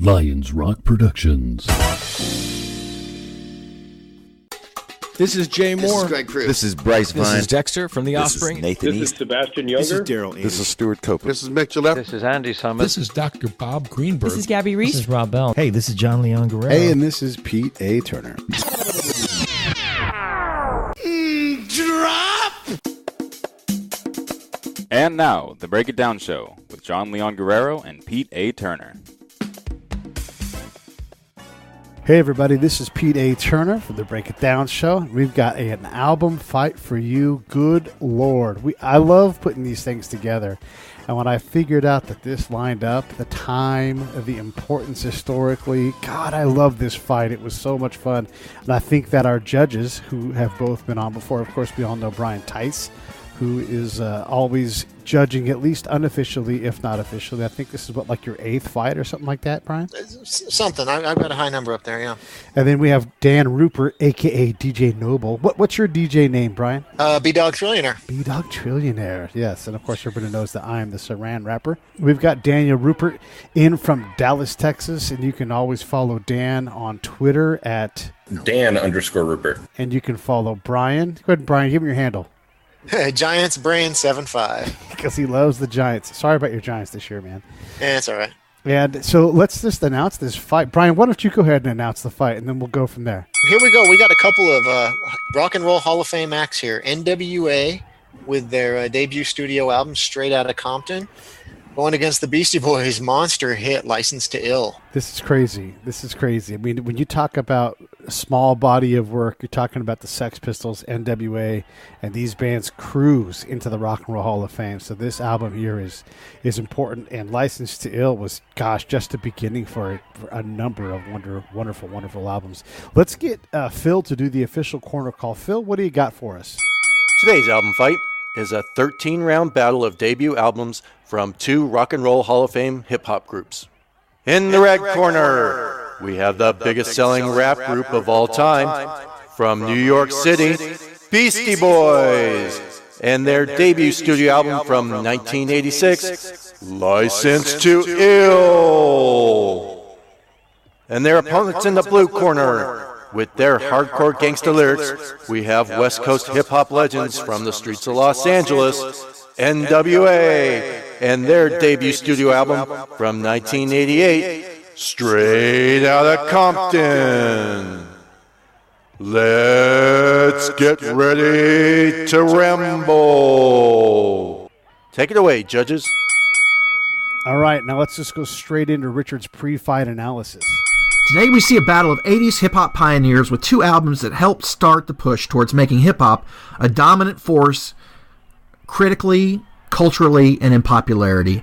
Lions Rock Productions. This is Jay Moore. This is Greg Cruz. This is Bryce Vine. This is Dexter from The Offspring. This is Nathan This East. is Sebastian Younger. This is Daryl This is Stuart Copeland. This is Mick Gillette. This is Andy Summit. This is Dr. Bob Greenberg. This is Gabby Reese. This is Rob Bell. Hey, this is John Leon Guerrero. Hey, and this is Pete A. Turner. Drop! And now, the Break It Down Show with John Leon Guerrero and Pete A. Turner. Hey everybody, this is Pete A. Turner from the Break It Down Show. We've got an album fight for you. Good Lord. I love putting these things together. And when I figured out that this lined up, the time, the importance historically, God, I love this fight. It was so much fun. And I think that our judges, who have both been on before, of course, we all know Brian Tice, who is always judging, at least unofficially, if not officially. I think this is like your 8th fight or something like that, Brian? Something. I've got a high number up there, yeah. And then we have Dan Rupert, a.k.a. DJ Noble. What's your DJ name, Brian? B-Dog Trillionaire. B-Dog Trillionaire, yes. And, of course, everybody knows that I'm the Saran rapper. We've got Daniel Rupert in from Dallas, Texas, and you can always follow Dan on Twitter at Dan_Rupert. And you can follow Brian. Go ahead, Brian. Give me your handle. Giants Brain 75. Because he loves the Giants. Sorry about your Giants this year, man. Yeah, it's all right. And so let's just announce this fight. Brian, why don't you go ahead and announce the fight, and then we'll go from there. Here we go. We got a couple of Rock and Roll Hall of Fame acts here. NWA with their debut studio album, Straight Outta Compton, going against the Beastie Boys' monster hit, License to Ill. This is crazy. I mean, when you talk about a small body of work, you're talking about the Sex Pistols, NWA, and these bands cruise into the Rock and Roll Hall of Fame. So this album here is important, and License to Ill was, just a beginning for a number of wonderful albums. Let's get Phil to do the official corner call. Phil, what do you got for us? Today's album fight is a 13-round battle of debut albums from 2 Rock and Roll Hall of Fame hip-hop groups. In the red corner, we have the biggest selling rap group of all time from New York City, Beastie Boys, and their debut studio album from 1986, License to Ill. And their opponents in the blue corner, with their hardcore gangsta lyrics, we have West Coast hip-hop legends from the streets of Los Angeles, NWA, and their debut studio album from 1988, Straight Outta Compton. Let's get ready to ramble. Take it away, judges. All right, now let's just go straight into Richard's pre-fight analysis. Today we see a battle of 80s hip-hop pioneers with 2 albums that helped start the push towards making hip-hop a dominant force critically, culturally, and in popularity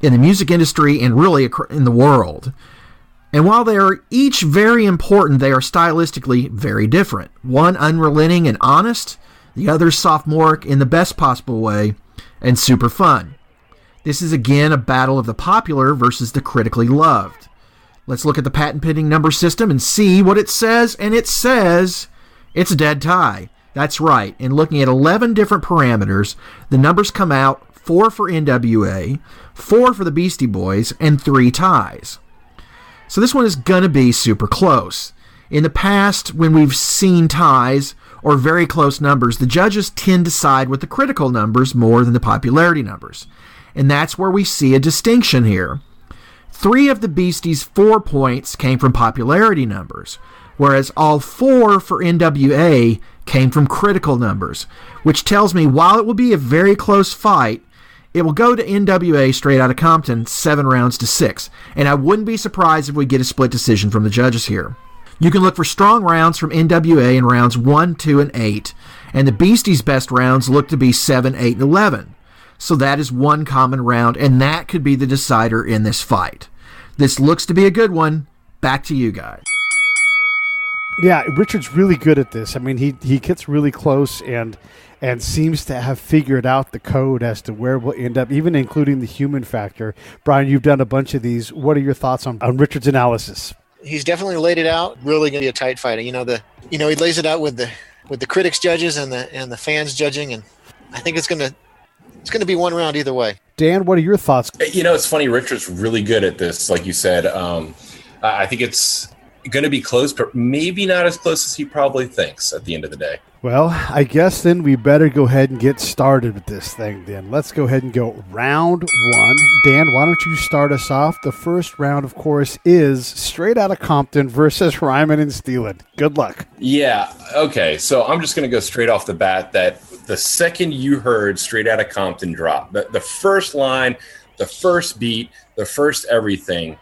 in the music industry and really in the world. And while they are each very important, they are stylistically very different. One unrelenting and honest, the other sophomoric in the best possible way and super fun. This is again a battle of the popular versus the critically loved. Let's look at the patent pending number system and see what it says, and it says it's a dead tie. That's right. In looking at 11 different parameters, the numbers come out 4 for NWA, 4 for the Beastie Boys, and 3 ties. So this one is going to be super close. In the past, when we've seen ties or very close numbers, the judges tend to side with the critical numbers more than the popularity numbers. And that's where we see a distinction here. 3 of the Beasties' 4 points came from popularity numbers, whereas all 4 for NWA came from critical numbers, which tells me while it will be a very close fight, it will go to NWA Straight Outta Compton 7 rounds to 6, and I wouldn't be surprised if we get a split decision from the judges here. You can look for strong rounds from NWA in rounds 1, 2, and 8, and the Beasties' best rounds look to be 7, 8, and 11. So that is one common round, and that could be the decider in this fight. This looks to be a good one. Back to you guys. Yeah, Richard's really good at this. I mean, he gets really close and seems to have figured out the code as to where we'll end up, even including the human factor. Brian, you've done a bunch of these. What are your thoughts on Richard's analysis? He's definitely laid it out. Really going to be a tight fight. He lays it out with the critics, judges, and the fans judging, and I think it's going to It's going to be one round either way. Dan, what are your thoughts? It's funny. Richard's really good at this, like you said. I think it's going to be close, but maybe not as close as he probably thinks at the end of the day. Well, I guess then we better go ahead and get started with this thing then. Let's go ahead and go round one. Dan, why don't you start us off? The first round, of course, is Straight Outta Compton versus Ryman and Steelin. Good luck. Yeah, okay. So I'm just going to go straight off the bat that the second you heard Straight Outta Compton drop, the first line, the first beat, the first everything,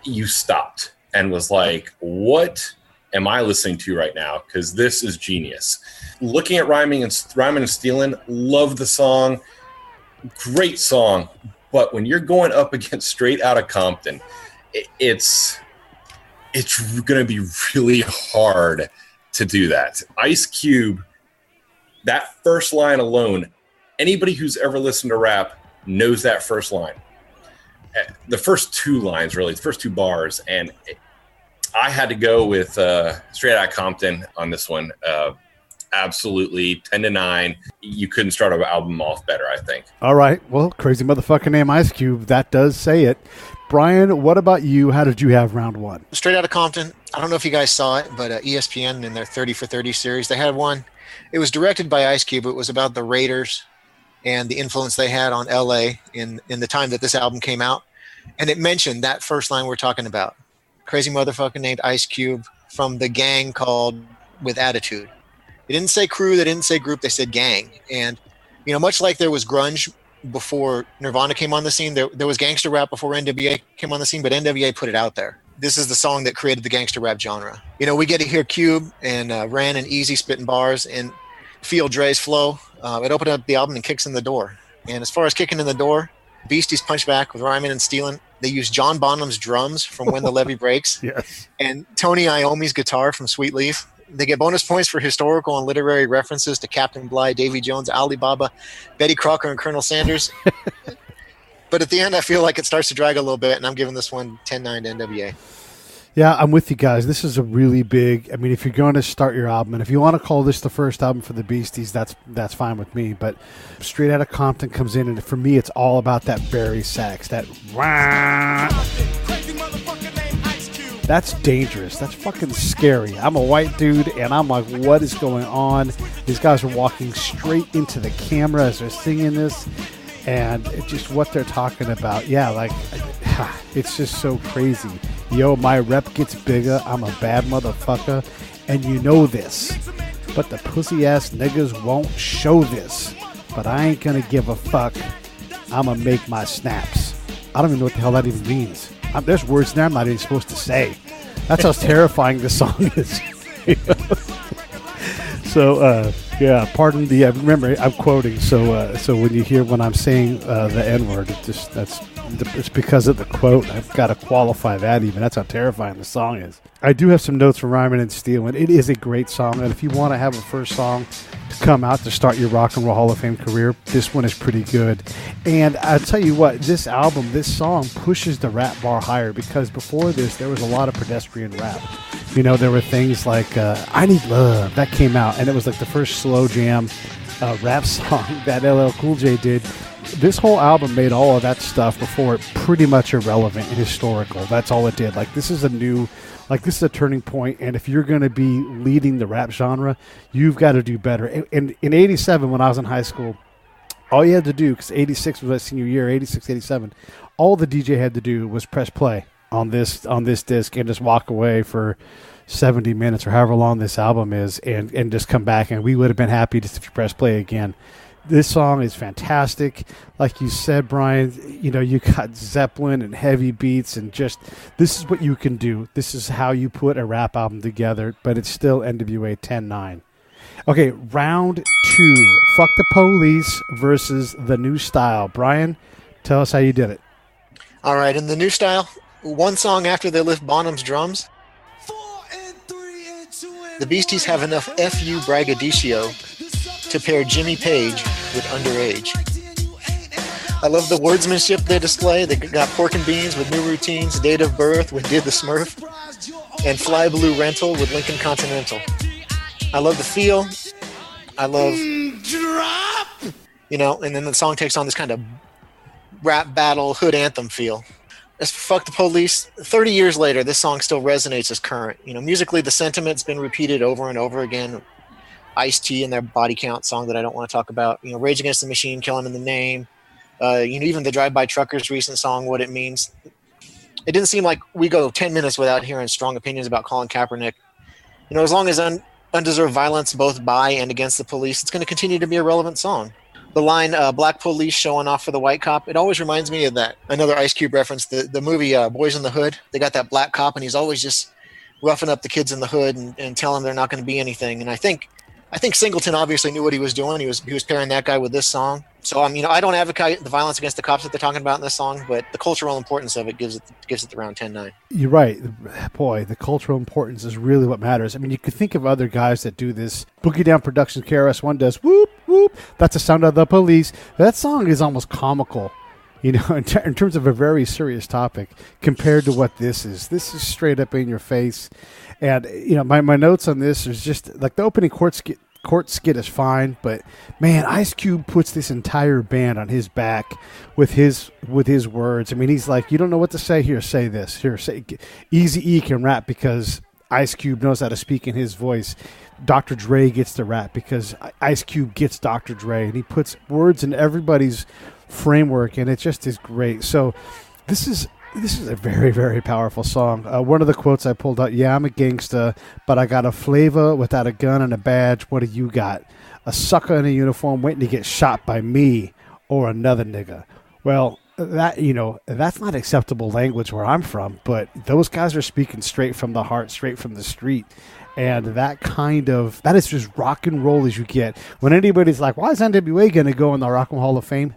you stopped and was like, what am I listening to right now? Because this is genius. Looking at Rhyming and Steelin', love the song. Great song. But when you're going up against Straight Outta Compton, it's going to be really hard to do that. Ice Cube, that first line alone, anybody who's ever listened to rap knows that first line. The first two lines, really, the first two bars, and I had to go with Straight Outta Compton on this one. Absolutely, 10-9. You couldn't start an album off better, I think. All right. Well, crazy motherfucking name Ice Cube. That does say it. Brian, what about you? How did you have round one? Straight Outta Compton. I don't know if you guys saw it, but ESPN in their 30 for 30 series, they had one. It was directed by Ice Cube. It was about the Raiders and the influence they had on L.A. in the time that this album came out. And it mentioned that first line we're talking about. Crazy motherfucker named Ice Cube from the gang called With Attitude. They didn't say crew, they didn't say group, they said gang. And, much like there was grunge before Nirvana came on the scene, there was gangster rap before NWA came on the scene, but NWA put it out there. This is the song that created the gangster rap genre. We get to hear Cube and Ren and Easy spitting bars and feel Dre's flow. It opened up the album and kicks in the door. And as far as kicking in the door, Beasties punch back with Ryman and Steelin'. They use John Bonham's drums from When the Levee Breaks. Yes. And Tony Iommi's guitar from Sweet Leaf. They get bonus points for historical and literary references to Captain Bligh, Davy Jones, Alibaba, Betty Crocker, and Colonel Sanders. But at the end, I feel like it starts to drag a little bit, and I'm giving this one 10-9 to NWA. Yeah, I'm with you guys. This is a really big, if you're going to start your album, and if you want to call this the first album for the Beasties, that's fine with me. But Straight Outta Compton comes in, and for me, it's all about that Barry sax, that wah. That's dangerous. That's fucking scary. I'm a white dude, and I'm like, what is going on? These guys are walking straight into the camera as they're singing this, and it's just what they're talking about. Yeah, it's just so crazy. Yo, my rep gets bigger. I'm a bad motherfucker, and you know this. But the pussy-ass niggas won't show this. But I ain't gonna give a fuck. I'ma make my snaps. I don't even know what the hell that even means. There's words there I'm not even supposed to say. That's how terrifying this song is. So, pardon the. Remember, I'm quoting. So when you hear when I'm saying the N-word, it's because of the quote. I've got to qualify that even. That's how terrifying the song is. I do have some notes from Ryman and Steelin'. It is a great song, and if you want to have a first song to come out to start your Rock and Roll Hall of Fame career, this one is pretty good. And I'll tell you what, this album, this song pushes the rap bar higher, because before this, there was a lot of pedestrian rap. There were things like I Need Love, that came out, and it was like the first slow jam rap song that LL Cool J did. This whole album made all of that stuff before it pretty much irrelevant and historical. That's all it did. This is a turning point, and if you're going to be leading the rap genre, you've got to do better. And in 87, when I was in high school, all you had to do, because 86 was my senior year, 86, 87, all the DJ had to do was press play on this disc and just walk away for 70 minutes or however long this album is, and just come back, and we would have been happy just if you press play again. This song is fantastic. Like you said, Brian, you got Zeppelin and heavy beats, and just this is what you can do. This is how you put a rap album together, but it's still NWA 10-9. Okay, round two. Fuck the Police versus The New Style. Brian, tell us how you did it. All right, in The New Style, one song after they lift Bonham's drums, the Beasties have enough F.U. braggadocio to pair Jimmy Page with Underage. I love the wordsmanship they display. They got Pork and Beans with New Routines, Date of Birth with Did the Smurf, and Fly Blue Rental with Lincoln Continental. I love the feel. I love and then the song takes on this kind of rap battle hood anthem feel. As Fuck the Police, 30 years later, this song still resonates as current. Musically, the sentiment's been repeated over and over again. Ice-T and their Body Count song that I don't want to talk about. Rage Against the Machine, Killing in the Name. Even the Drive-By Truckers' recent song, What It Means. It didn't seem like we go 10 minutes without hearing strong opinions about Colin Kaepernick. As long as undeserved violence both by and against the police, it's going to continue to be a relevant song. The line, black police showing off for the white cop, it always reminds me of that. Another Ice Cube reference, the movie Boys in the Hood. They got that black cop, and he's always just roughing up the kids in the hood and telling them they're not going to be anything. And I think Singleton obviously knew what he was doing. He was pairing that guy with this song. So I don't advocate the violence against the cops that they're talking about in this song, but the cultural importance of it gives it the round 10-9. You're right. Boy, the cultural importance is really what matters. You could think of other guys that do this. Boogie Down Productions, KRS-One does whoop, whoop. That's the sound of the police. That song is almost comical, in terms of a very serious topic compared to what this is. This is straight up in your face. And, my notes on this is just like the opening court skit is fine, but man, Ice Cube puts this entire band on his back with his words. He's like, you don't know what to say? Here, say this. Here, say. Eazy-E can rap because Ice Cube knows how to speak in his voice. Dr. Dre gets to rap because Ice Cube gets Dr. Dre, and he puts words in everybody's framework, and it just is great. So this is a very, very powerful song. One of the quotes I pulled out, I'm a gangsta, but I got a flavor without a gun and a badge. What do you got? A sucker in a uniform waiting to get shot by me or another nigga. Well, that's not acceptable language where I'm from, but those guys are speaking straight from the heart, straight from the street. And that is just rock and roll as you get. When anybody's like, why is NWA going to go in the Rock and Roll Hall of Fame?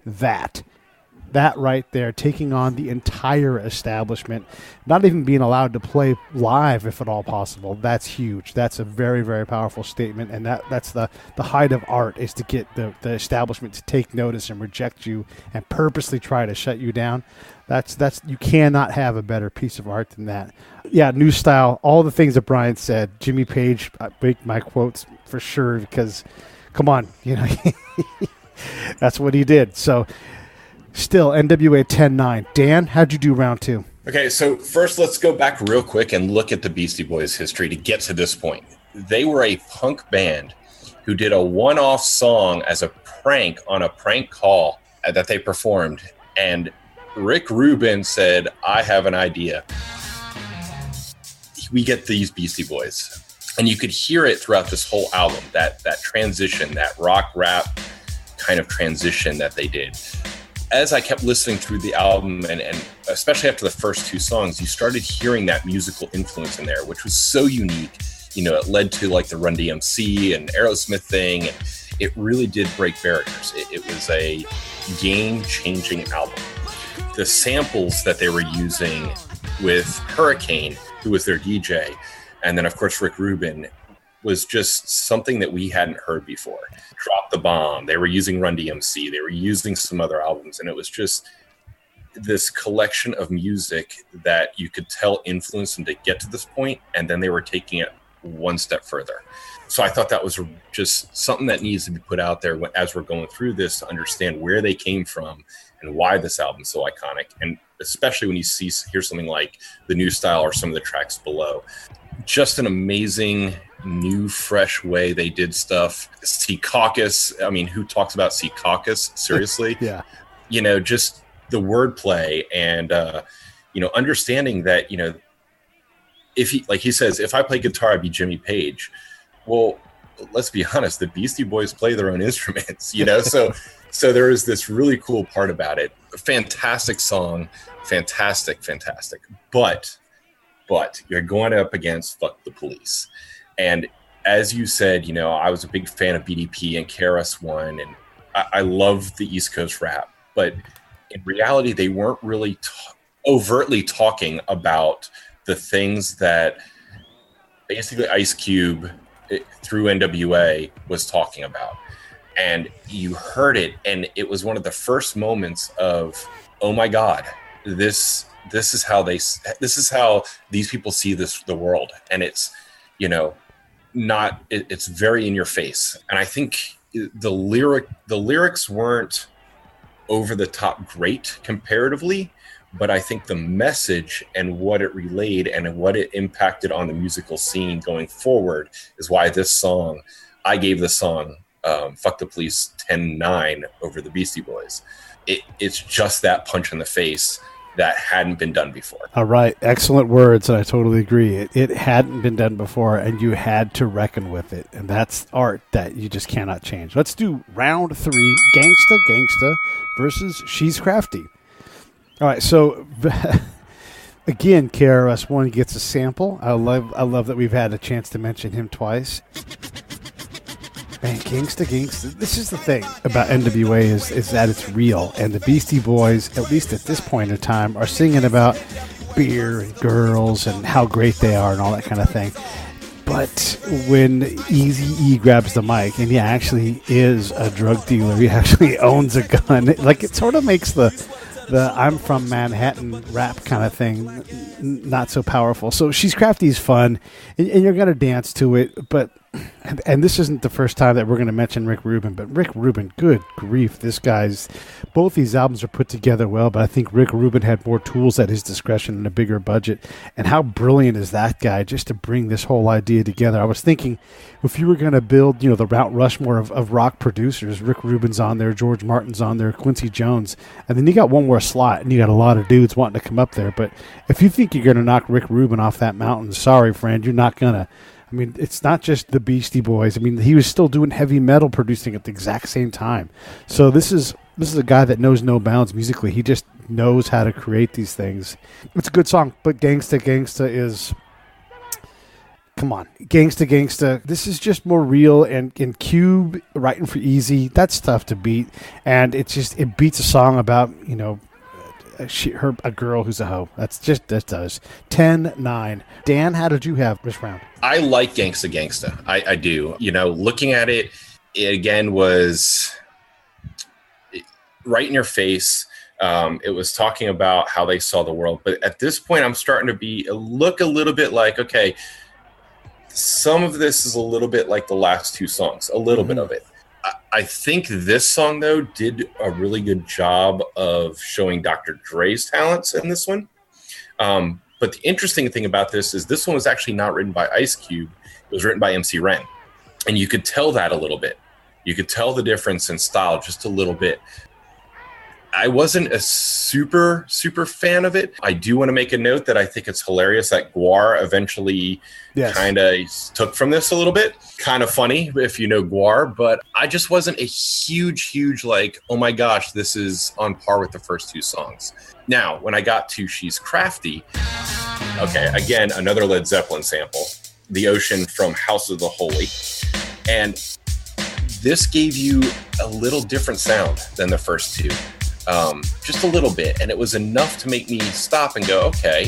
That right there, taking on the entire establishment, not even being allowed to play live if at all possible. That's huge. That's a very, very powerful statement, and that's the height of art, is to get the establishment to take notice and reject you and purposely try to shut you down. That's you cannot have a better piece of art than that. Yeah, new style, all the things that Brian said. Jimmy Page, I make my quotes for sure because, come on, that's what he did. So. Still, NWA 10-9. Dan, how'd you do round two? Okay, so first let's go back real quick and look at the Beastie Boys' history to get to this point. They were a punk band who did a one-off song as a prank on a prank call that they performed. And Rick Rubin said, I have an idea. We get these Beastie Boys. And you could hear it throughout this whole album, that transition, that rock rap kind of transition that they did. As I kept listening through the album, and especially after the first two songs, you started hearing that musical influence in there, which was so unique. It led to like the Run DMC and Aerosmith thing. And it really did break barriers. It was a game-changing album. The samples that they were using with Hurricane, who was their DJ, and then, of course, Rick Rubin, was just something that we hadn't heard before. Drop the Bomb. They were using Run DMC. They were using some other albums. And it was just this collection of music that you could tell influenced them to get to this point. And then they were taking it one step further. So I thought that was just something that needs to be put out there as we're going through this to understand where they came from and why this album's so iconic. And especially when you hear something like The New Style or some of the tracks below. Just an amazing, new, fresh way they did stuff. Sea Caucus. Who talks about Sea Caucus? Seriously? Yeah. Just the wordplay and, understanding that, if he says, if I play guitar, I'd be Jimmy Page. Well, let's be honest, the Beastie Boys play their own instruments, so there is this really cool part about it. A fantastic song. Fantastic. But you're going up against Fuck the Police. And as you said, I was a big fan of BDP and KRS-One, and I love the East Coast rap. But in reality, they weren't really overtly talking about the things that basically Ice Cube through NWA was talking about. And you heard it, and it was one of the first moments of, oh my God, this is how these people see the world. And it's, it's very in your face. And I think, the lyrics weren't over the top great comparatively, but I think the message and what it relayed and what it impacted on the musical scene going forward is why I gave this song Fuck the Police 10-9 over the Beastie Boys. It's just that punch in the face that hadn't been done before. All right. Excellent words, and I totally agree. It hadn't been done before, and you had to reckon with it, and that's art that you just cannot change. Let's do round 3, Gangsta Gangsta versus She's Crafty. All right, so again, KRS-One gets a sample. I love that we've had a chance to mention him twice. Man, Gangsta Gangsta. This is the thing about NWA is that it's real, and the Beastie Boys, at least at this point in time, are singing about beer and girls and how great they are and all that kind of thing. But when Eazy-E grabs the mic, and he actually is a drug dealer, he actually owns a gun. Like, it sort of makes the I'm from Manhattan rap kind of thing not so powerful. So She's Crafty is fun, and you're going to dance to it, but and this isn't the first time that we're going to mention Rick Rubin, but Rick Rubin, good grief, both these albums are put together well, but I think Rick Rubin had more tools at his discretion and a bigger budget. And how brilliant is that guy just to bring this whole idea together? I was thinking, if you were going to build, the Mount Rushmore of rock producers, Rick Rubin's on there, George Martin's on there, Quincy Jones, and then you got one more slot, and you got a lot of dudes wanting to come up there. But if you think you're going to knock Rick Rubin off that mountain, sorry, friend, you're not going to. I mean, it's not just the Beastie Boys. I mean, he was still doing heavy metal producing at the exact same time. So this is a guy that knows no bounds musically. He just knows how to create these things. It's a good song, but Gangsta Gangsta is... Come on. Gangsta Gangsta. This is just more real, and Cube writing for Easy, that's tough to beat. And it beats a song about, a girl who's a hoe. That does. 10-9. Dan, how did you have this round? I like Gangsta Gangsta. I do. Looking at it again was right in your face. It was talking about how they saw the world. But at this point, I'm starting to look a little bit like, okay, some of this is a little bit like the last two songs, a little bit of it. I think this song, though, did a really good job of showing Dr. Dre's talents in this one. But the interesting thing about this one was actually not written by Ice Cube. It was written by MC Ren. And you could tell that a little bit. You could tell the difference in style just a little bit. I wasn't a super, super fan of it. I do want to make a note that I think it's hilarious that Guar eventually kind of took from this a little bit. Kind of funny if you know Guar, but I just wasn't a huge like, oh my gosh, this is on par with the first two songs. Now, when I got to She's Crafty, okay, again, another Led Zeppelin sample, The Ocean from House of the Holy. And this gave you a little different sound than the first two. Just a little bit, and it was enough to make me stop and go, okay,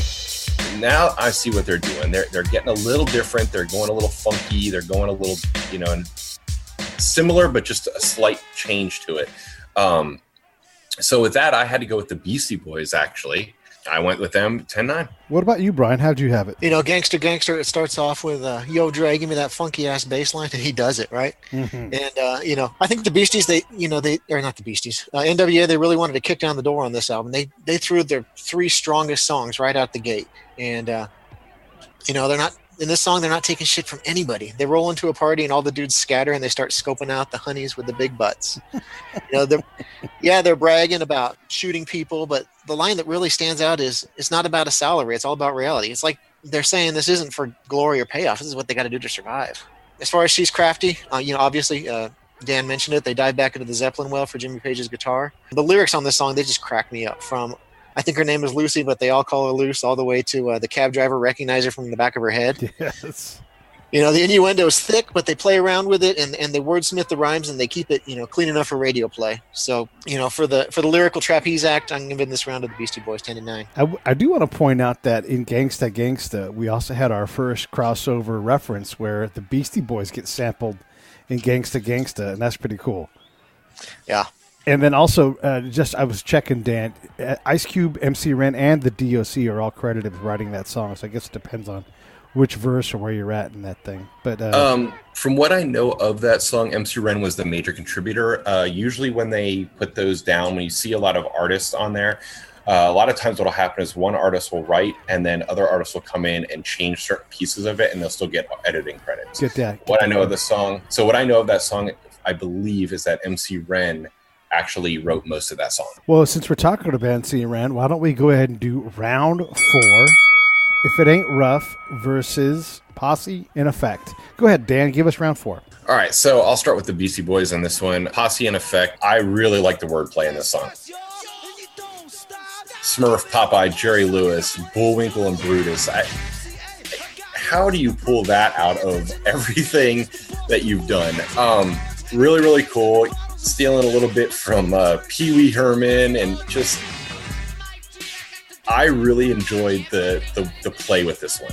now I see what they're doing. They're getting a little different. They're going a little funky. They're going a little, and similar, but just a slight change to it. So with that, I had to go with the Beastie Boys, actually. I went with them 10-9. What about you, Brian? How'd you have it? Gangster Gangster, it starts off with, Yo, Dre, give me that funky-ass bass line, and he does it, right? Mm-hmm. And, I think the Beasties, or not the Beasties, NWA, they really wanted to kick down the door on this album. They threw their three strongest songs right out the gate. And, they're not, in this song, they're not taking shit from anybody. They roll into a party and all the dudes scatter and they start scoping out the honeys with the big butts. They're bragging about shooting people, but the line that really stands out is it's not about a salary. It's all about reality. It's like they're saying this isn't for glory or payoff. This is what they got to do to survive. As far as She's Crafty, obviously, Dan mentioned it. They dive back into the Zeppelin well for Jimmy Page's guitar. The lyrics on this song, they just crack me up. From I think her name is Lucy, but they all call her Luce, all the way to the cab driver recognize her from the back of her head. Yes. The innuendo is thick, but they play around with it and they wordsmith the rhymes and they keep it, clean enough for radio play. So, for the lyrical trapeze act, I'm giving this round to the Beastie Boys 10-9. I do want to point out that in Gangsta Gangsta, we also had our first crossover reference where the Beastie Boys get sampled in Gangsta Gangsta, and that's pretty cool. Yeah. And then also, I was checking, Dan, Ice Cube, MC Ren, and the DOC are all credited with writing that song, so I guess it depends on which verse or where you're at in that thing. But from what I know of that song, MC Ren was the major contributor. Usually when they put those down, when you see a lot of artists on there, a lot of times what will happen is one artist will write and then other artists will come in and change certain pieces of it and they'll still get editing credits. What I know of that song, I believe, is that MC Ren actually wrote most of that song. Well, since we're talking about MC Ren, why don't we go ahead and do round 4, If It Ain't Rough versus Posse in Effect. Go ahead, Dan, give us round 4. All right, so I'll start with the Beastie Boys on this one. Posse in Effect, I really like the wordplay in this song. Smurf, Popeye, Jerry Lewis, Bullwinkle, and Brutus. How do you pull that out of everything that you've done? Really, really cool. Stealing a little bit from Pee Wee Herman, and just I really enjoyed the play with this one.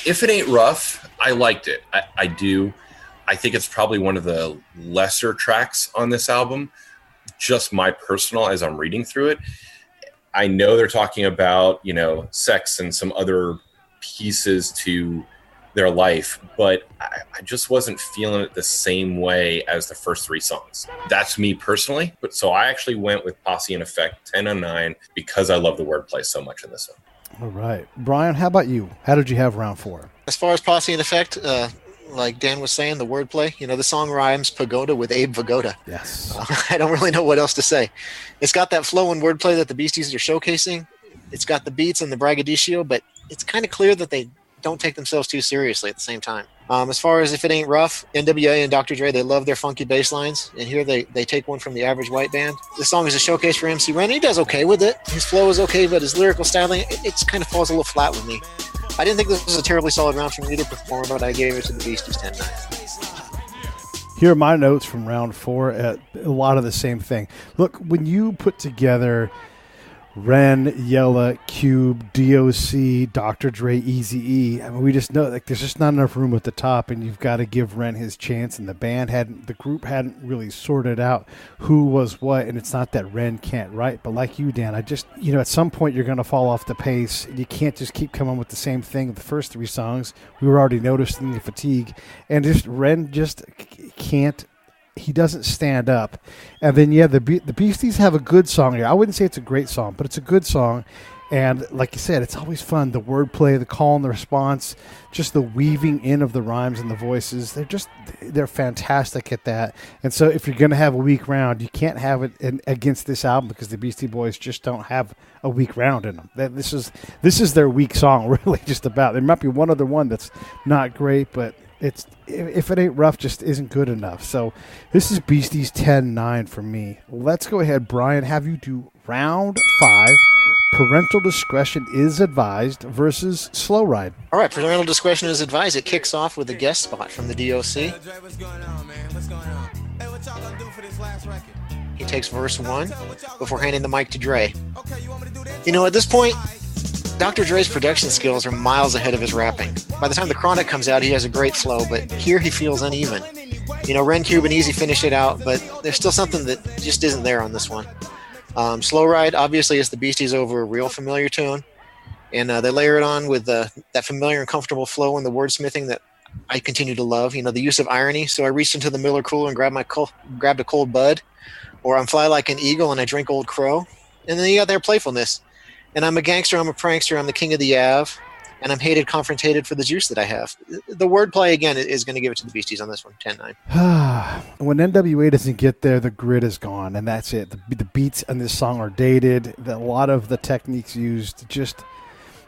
If It Ain't Rough, I liked it. I do. I think it's probably one of the lesser tracks on this album. Just my personal, as I'm reading through it. I know they're talking about, sex and some other pieces to their life, but I just wasn't feeling it the same way as the first 3 songs. That's me personally. But so I actually went with Posse in Effect 10/9 because I love the wordplay so much in this one. All right. Brian, how about you? How did you have round 4? As far as Posse in Effect, like Dan was saying, the wordplay, the song rhymes pagoda with Abe Vigoda. Yes. I don't really know what else to say. It's got that flow and wordplay that the Beasties are showcasing. It's got the beats and the braggadocio, but it's kind of clear that they don't take themselves too seriously at the same time. As far as If It Ain't Rough, NWA and Dr. Dre, they love their funky bass lines, and here they take one from the Average White Band. This song is a showcase for MC Ren. He does okay with it. His flow is okay, but his lyrical styling, it kind of falls a little flat with me. I didn't think this was a terribly solid round from either performer, but I gave it to the Beasties 10/9. Here are my notes from round 4. A lot of the same thing. Look, when you put together Ren, Yella, Cube, DOC, Dr. Dre, Eazy-E, I mean, we just know there's just not enough room at the top, and you've got to give Ren his chance. And the group hadn't really sorted out who was what. And it's not that Ren can't write, but like you, Dan, I just at some point you're going to fall off the pace. You can't just keep coming with the same thing. The first 3 songs, we were already noticing the fatigue, and Ren just can't. He doesn't stand up. And then, the Beasties have a good song here. I wouldn't say it's a great song, but it's a good song. And like you said, it's always fun. The wordplay, the call and the response, just the weaving in of the rhymes and the voices. They're fantastic at that. And so if you're going to have a weak round, you can't have it against this album because the Beastie Boys just don't have a weak round in them. This is their weak song, really, just about. There might be one other one that's not great, but If It Ain't Rough just isn't good enough. So this is Beasties 10/9 for me. Let's go ahead, Brian, have you do round 5. Parental discretion is advised versus Slow Ride. All right, parental discretion is advised. It kicks off with a guest spot from the DOC. He takes verse 1 before handing the mic to Dre. At this point, Dr. Dre's production skills are miles ahead of his rapping. By the time the Chronic comes out, he has a great flow, but here he feels uneven. Ren, Cube, and Easy finish it out, but there's still something that just isn't there on this one. Slow Ride, obviously, is the Beasties over a real familiar tune, and they layer it on with that familiar and comfortable flow and the wordsmithing that I continue to love. The use of irony. So I reached into the Miller cooler and grabbed a cold bud, or I'm fly like an eagle and I drink Old Crow. And then you got their playfulness. And I'm a gangster, I'm a prankster, I'm the king of the Ave, and I'm hated, confrontated for the juice that I have. The wordplay, again, is going to give it to the Beasties on this one, 10/9. When NWA doesn't get there, the grid is gone, and that's it. The beats on this song are dated. A lot of the techniques used,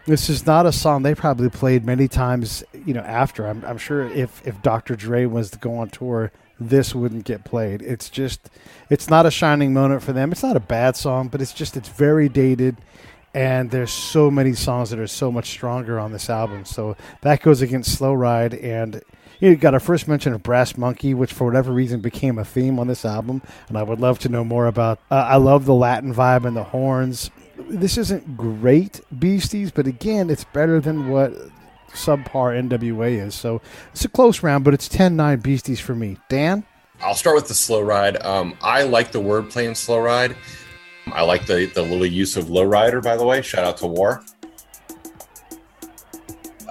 this is not a song they probably played many times, after. I'm sure if Dr. Dre was to go on tour, this wouldn't get played. It's not a shining moment for them. It's not a bad song, but it's very dated. And there's so many songs that are so much stronger on this album. So that goes against Slow Ride. And you got our first mention of Brass Monkey, which for whatever reason became a theme on this album. And I would love to know more about. I love the Latin vibe and the horns. This isn't great Beasties, but again, it's better than what subpar NWA is. So it's a close round, but it's 10/9 Beasties for me. Dan? I'll start with the Slow Ride. I like the wordplay in Slow Ride. I like the little use of Lowrider, by the way. Shout out to War.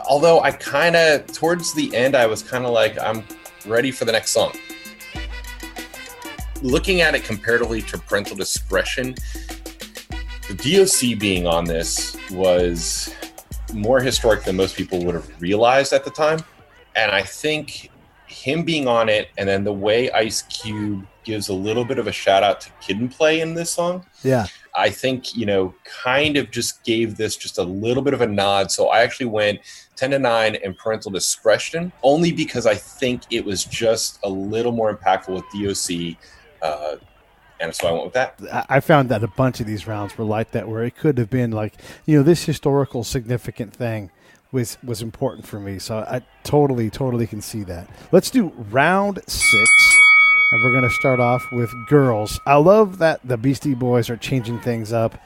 Although I kind of, towards the end, I was kind of like, I'm ready for the next song. Looking at it comparatively to Parental Discretion, the DOC being on this was more historic than most people would have realized at the time. And I think him being on it, and then the way Ice Cube gives a little bit of a shout out to Kid and Play in this song. Yeah. I think, kind of just gave this just a little bit of a nod. So I actually went 10-9 and Parental Discretion, only because I think it was just a little more impactful with DOC. And so I went with that. I found that a bunch of these rounds were like that, where it could have been like, this historical significant thing was important for me. So I totally can see that. Let's do round 6. And we're going to start off with Girls. I love that the Beastie Boys are changing things up.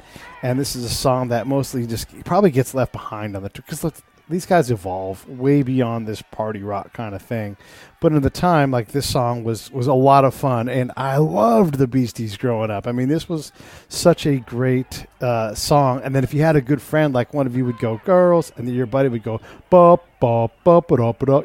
And this is a song that mostly just probably gets left behind on the tour. Because these guys evolve way beyond this party rock kind of thing. But in the time, like, this song was a lot of fun. And I loved the Beasties growing up. I mean, this was such a great song. And then if you had a good friend, like one of you would go, Girls, and then your buddy would go, bop, bop, bop, bop, bop.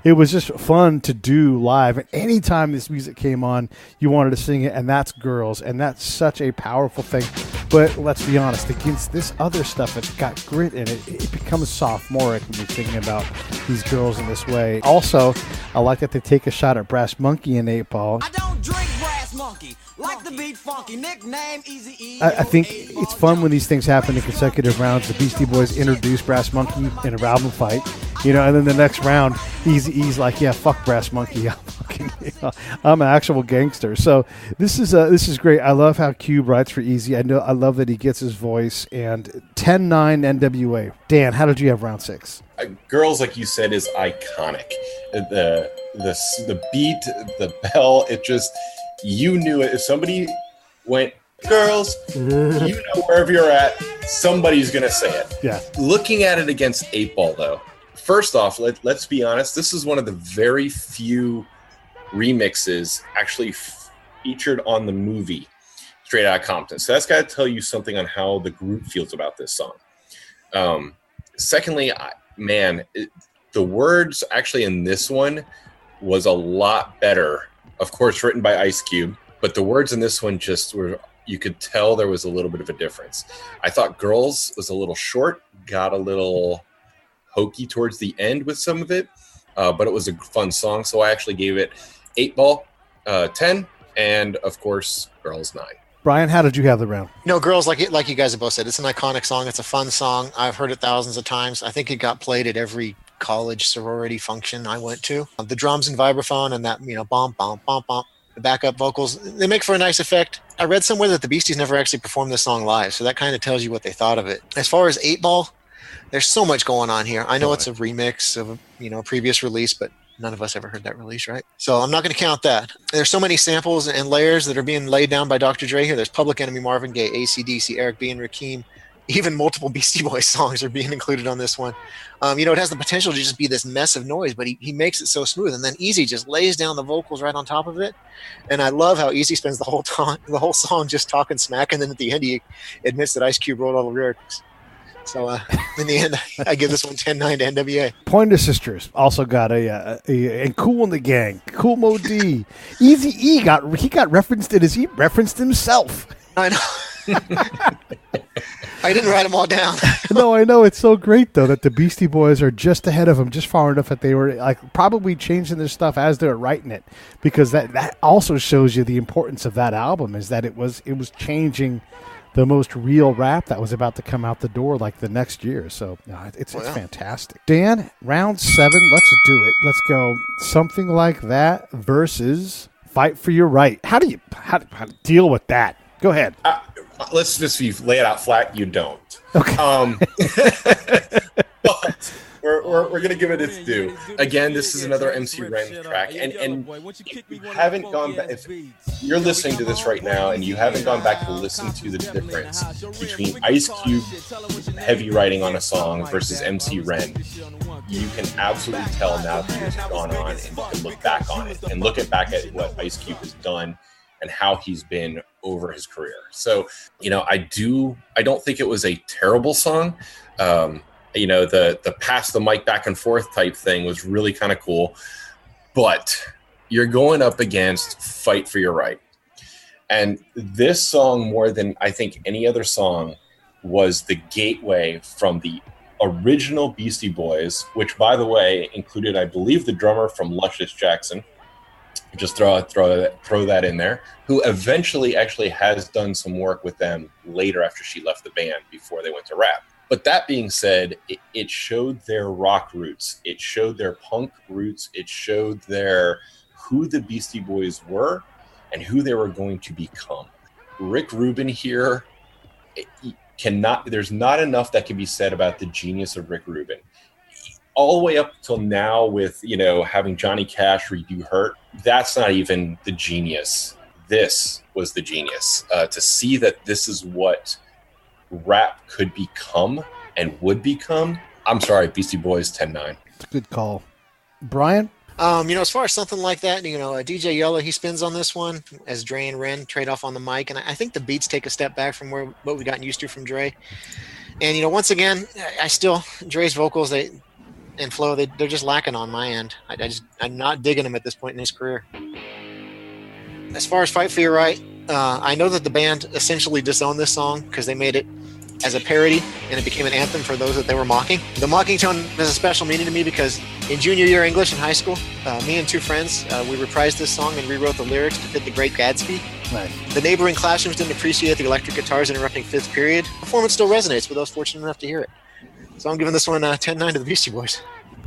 It was just fun to do live. And anytime this music came on, you wanted to sing it. And that's Girls. And that's such a powerful thing. But let's be honest, against this other stuff that's got grit in it, it becomes sophomoric when you're thinking about these girls in this way. Also, I like that they take a shot at Brass Monkey and 8 Ball. I don't drink Brass Monkey, like the beat funky, nickname Easy-E. I think it's fun when these things happen in consecutive rounds. The Beastie Boys introduce Brass Monkey in a album fight, and then the next round, Eazy-E's like, yeah, fuck Brass Monkey. I'm an actual gangster. So this is great. I love how Cube writes for Easy. I love that he gets his voice. And 10-9 NWA. Dan, how did you have round 6? Girls, like you said, is iconic. The beat, the bell, it just, you knew it. If somebody went, Girls, wherever you're at, somebody's going to say it. Yeah. Looking at it against 8 Ball, though, first off, let's be honest, this is one of the very few remixes actually featured on the movie Straight Outta Compton. So that's got to tell you something on how the group feels about this song. Secondly, the words actually in this one was a lot better. Of course, written by Ice Cube, but the words in this one just were, you could tell there was a little bit of a difference. I thought Girls was a little short, got a little hokey towards the end with some of it, but it was a fun song. So I actually gave it 8 Ball, 10, and of course, Girls 9. Brian, how did you have the round? Girls, like you guys have both said, it's an iconic song. It's a fun song. I've heard it thousands of times. I think it got played at every college sorority function I went to. The drums and vibraphone and that, bomb, bomb, bomb, bomb, the backup vocals, they make for a nice effect. I read somewhere that the Beasties never actually performed this song live, so that kind of tells you what they thought of it. As far as 8 Ball, there's so much going on here. I know it's a remix of a previous release, but none of us ever heard that release, right? So I'm not going to count that. There's so many samples and layers that are being laid down by Dr. Dre here. There's Public Enemy, Marvin Gaye, AC/DC, Eric B. and Rakim. Even multiple Beastie Boys songs are being included on this one. It has the potential to just be this mess of noise, but he makes it so smooth. And then Easy just lays down the vocals right on top of it. And I love how Easy spends the whole song just talking smack. And then at the end, he admits that Ice Cube wrote all the lyrics. So in the end, I give this one 10-9 to NWA. Pointer Sisters also got a Cool in the Gang, Cool Mo D. Eazy-E got referenced in as he referenced himself. I know. I didn't write them all down. No, I know. It's so great, though, that the Beastie Boys are just ahead of them, just far enough that they were probably changing their stuff as they're writing it, because that also shows you the importance of that album, is that it was changing the most real rap that was about to come out the door the next year. So it's fantastic. Dan, round 7, let's do it. Let's go Something Like That versus Fight for Your Right. How do you deal with that? Go ahead. Let's just lay it out flat. You don't. Okay. But we're going to give it its due. Again, this is another MC Ren track. And if you haven't gone back, if you're listening to this right now and you haven't gone back to listen to the difference between Ice Cube heavy writing on a song versus MC Ren, you can absolutely tell now that years have gone on, and you can look back on it and look back at what Ice Cube has done and how he's been over his career. So, I don't think it was a terrible song. The pass the mic back and forth type thing was really kind of cool, but you're going up against Fight for Your Right. And this song, more than I think any other song, was the gateway from the original Beastie Boys, which, by the way, included, I believe, the drummer from Luscious Jackson. Just throw that in there, who eventually actually has done some work with them later after she left the band before they went to rap. But that being said, it showed their rock roots. It showed their punk roots. It showed who the Beastie Boys were and who they were going to become. Rick Rubin here, there's not enough that can be said about the genius of Rick Rubin. All the way up till now with, having Johnny Cash redo Hurt, that's not even the genius. This was the genius. To see that this is what rap could become and would become. I'm sorry, Beastie Boys 10-9. It's a good call. Brian? As far as something like that, DJ Yellow, he spins on this one as Dre and Ren trade off on the mic. And I think the beats take a step back from what we gotten used to from Dre. And, once again, Dre's vocals, and flow, they're just lacking on my end. I'm not digging him at this point in his career. As far as Fight for Your Right, I know that the band essentially disowned this song because they made it as a parody and it became an anthem for those that they were mocking. The mocking tone has a special meaning to me because in junior year English in high school, me and two friends, we reprised this song and rewrote the lyrics to fit the Great Gatsby. Nice. The neighboring classrooms didn't appreciate the electric guitars interrupting fifth period. The performance still resonates with those fortunate enough to hear it. So I'm giving this one 10-9 to the Beastie Boys.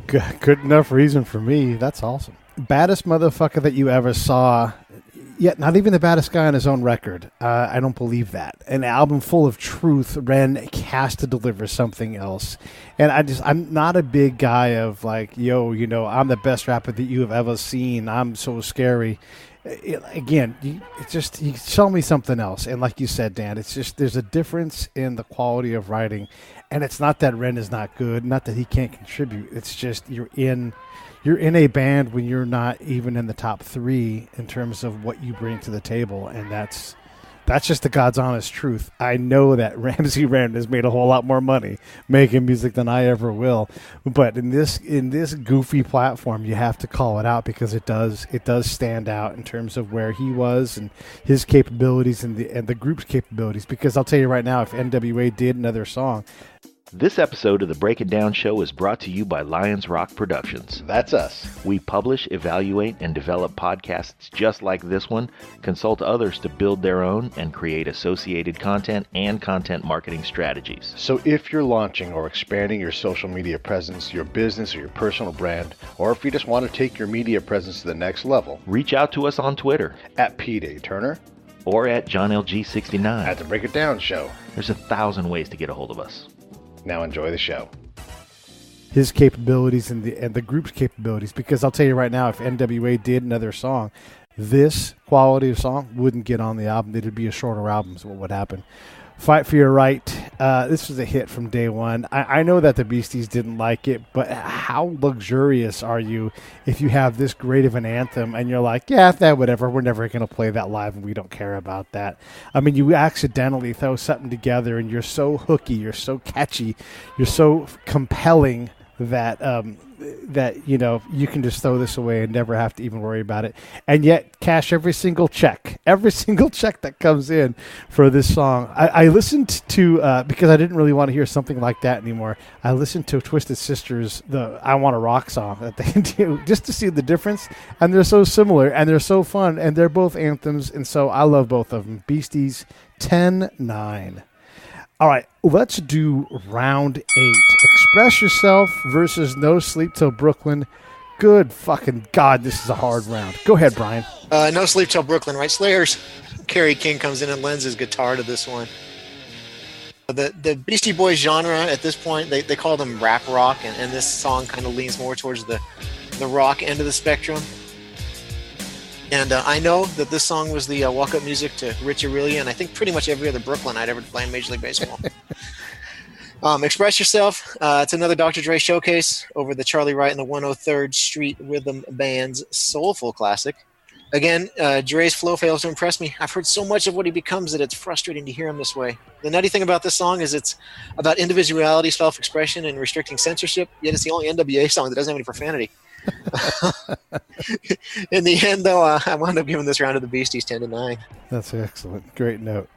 Good enough reason for me. That's awesome. Baddest motherfucker that you ever saw. Yet not even the baddest guy on his own record. I don't believe that. An album full of truth. Ren has to deliver something else. And I'm not a big guy of like, I'm the best rapper that you have ever seen. I'm so scary. You tell me something else. And like you said, Dan, it's just there's a difference in the quality of writing. And it's not that Ren is not good, not that he can't contribute. It's just you're in a band when you're not even in the top 3 in terms of what you bring to the table, and that's just the God's honest truth. I know that Ramsey Ren has made a whole lot more money making music than I ever will, but in this goofy platform, you have to call it out because it does stand out in terms of where he was and his capabilities and the group's capabilities. Because I'll tell you right now, if NWA did another song. This episode of the Break It Down Show is brought to you by Lions Rock Productions. That's us. We publish, evaluate, and develop podcasts just like this one, consult others to build their own, and create associated content and content marketing strategies. So if you're launching or expanding your social media presence, your business, or your personal brand, or if you just want to take your media presence to the next level, reach out to us on Twitter at Pete A. Turner or at JohnLG69 at the Break It Down Show. There's 1,000 ways to get a hold of us. Now enjoy the show. His capabilities and the group's capabilities, because I'll tell you right now, if NWA did another song, this quality of song wouldn't get on the album. It'd be a shorter album is what would happen. Fight for Your Right. This was a hit from day one. I know that the Beasties didn't like it, but how luxurious are you if you have this great of an anthem and you're like, yeah, that whatever, we're never going to play that live and we don't care about that. I mean, you accidentally throw something together and you're so hooky, you're so catchy, you're so compelling that you can just throw this away and never have to even worry about it, and yet cash every single check that comes in for this song. I listened to because I didn't really want to hear something like that anymore. I listened to Twisted Sister's the I Want to Rock song that they do just to see the difference, and they're so similar and they're so fun and they're both anthems, and so I love both of them. Beasties 10-9. All right, let's do round 8. Express Yourself versus No Sleep Till Brooklyn. Good fucking God, this is a hard round. Go ahead, Brian. No Sleep Till Brooklyn, right? Slayer's Kerry King comes in and lends his guitar to this one. The Beastie Boys genre at this point, they call them rap rock, and this song kind of leans more towards the rock end of the spectrum. And I know that this song was the walk-up music to Rich Aurelia, and I think pretty much every other Brooklynite ever playing Major League Baseball. Express Yourself. It's another Dr. Dre showcase over the Charlie Wright and the 103rd Street Rhythm Band's soulful classic. Again, Dre's flow fails to impress me. I've heard so much of what he becomes that it's frustrating to hear him this way. The nutty thing about this song is it's about individuality, self-expression, and restricting censorship, yet it's the only NWA song that doesn't have any profanity. In the end, though, I wound up giving this round to the Beasties 10-9. That's excellent. Great note.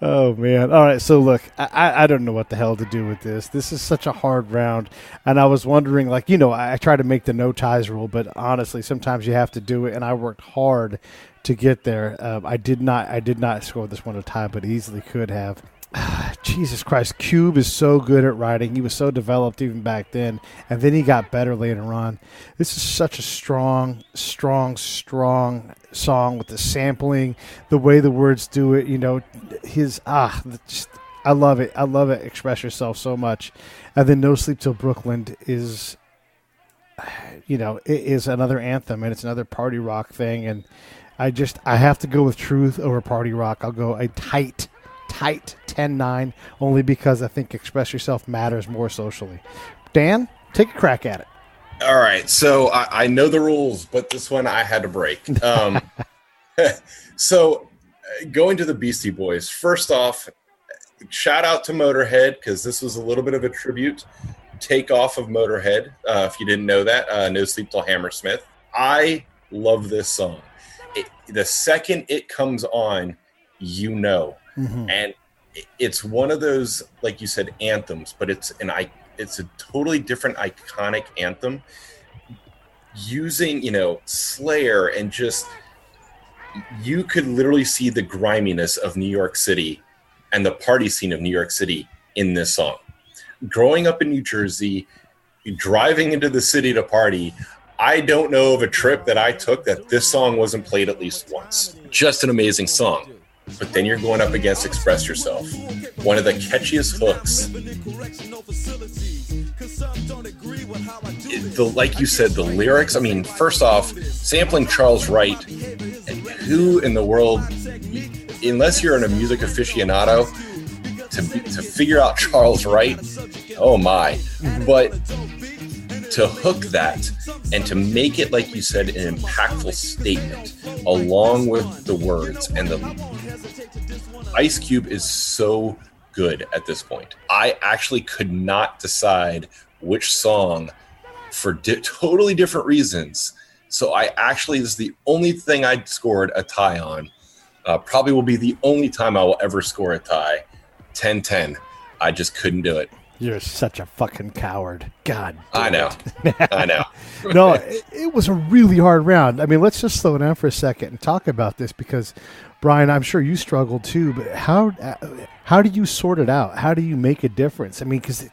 Oh, man. All right, so look, I don't know what the hell to do with this. This is such a hard round, and I was wondering, like, I try to make the no ties rule, but honestly, sometimes you have to do it, and I worked hard to get there. I did not score this one a tie, but easily could have. Jesus Christ, Cube is so good at writing. He was so developed even back then, and then he got better later on. This is such a strong song with the sampling, the way the words do it. I love it. I love it. Express Yourself so much, and then No Sleep Till Brooklyn is, it is another anthem, and it's another party rock thing, and I have to go with Truth over party rock. I'll go a tight 10-9, only because I think Express Yourself matters more socially. Dan, take a crack at it. All right, so I know the rules, but this one I had to break. So going to the Beastie Boys, first off, shout out to Motorhead, because this was a little bit of a tribute, takeoff of Motorhead, if you didn't know that, No Sleep Till Hammersmith. I love this song. The second it comes on, Mm-hmm. And it's one of those, like you said, anthems, but it's a totally different iconic anthem using, Slayer, and just, you could literally see the griminess of New York City and the party scene of New York City in this song. Growing up in New Jersey, driving into the city to party, I don't know of a trip that I took that this song wasn't played at least once. Just an amazing song. But then you're going up against Express Yourself, one of the catchiest hooks. Like you said, the lyrics, first off, sampling Charles Wright, who in the world, unless you're a music aficionado, to figure out Charles Wright, oh my. But to hook that and to make it, like you said, an impactful statement along with the words, and the Ice Cube is so good at this point. I actually could not decide which song for totally different reasons. So this is the only thing I scored a tie on. Probably will be the only time I will ever score a tie. 10-10. I just couldn't do it. You're such a fucking coward. God damn I know. it. I know. No, it was a really hard round. Let's just slow down for a second and talk about this, because, Brian, I'm sure you struggled too, but how do you sort it out? How do you make a difference? Because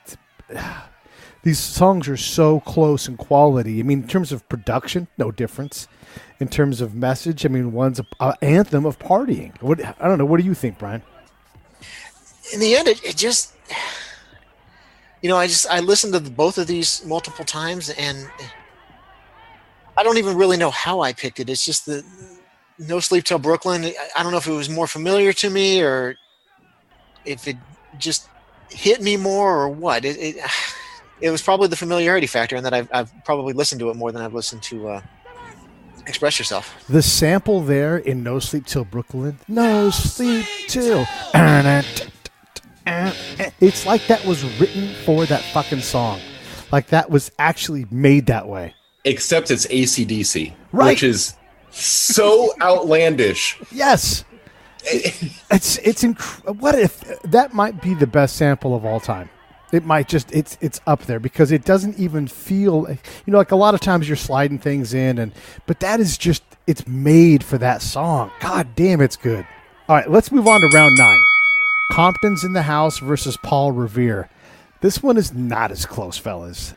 these songs are so close in quality. In terms of production, no difference. In terms of message, one's an anthem of partying. I don't know. What do you think, Brian? In the end, it just... I listened to both of these multiple times, and I don't even really know how I picked it. It's just the No Sleep Till Brooklyn. I don't know if it was more familiar to me, or if it just hit me more, or what. It was probably the familiarity factor, and that I've probably listened to it more than I've listened to Express Yourself. The sample there in No Sleep Till Brooklyn, No Sleep Till... It's like that was written for that fucking song. Like that was actually made that way. Except it's AC/DC, right, which is so outlandish. Yes. It's what if that might be the best sample of all time? It might just it's up there, because it doesn't even feel like a lot of times you're sliding things in, but that is just, it's made for that song. God damn, it's good. All right, let's move on to round 9. Compton's in the House versus Paul Revere. This one is not as close, fellas.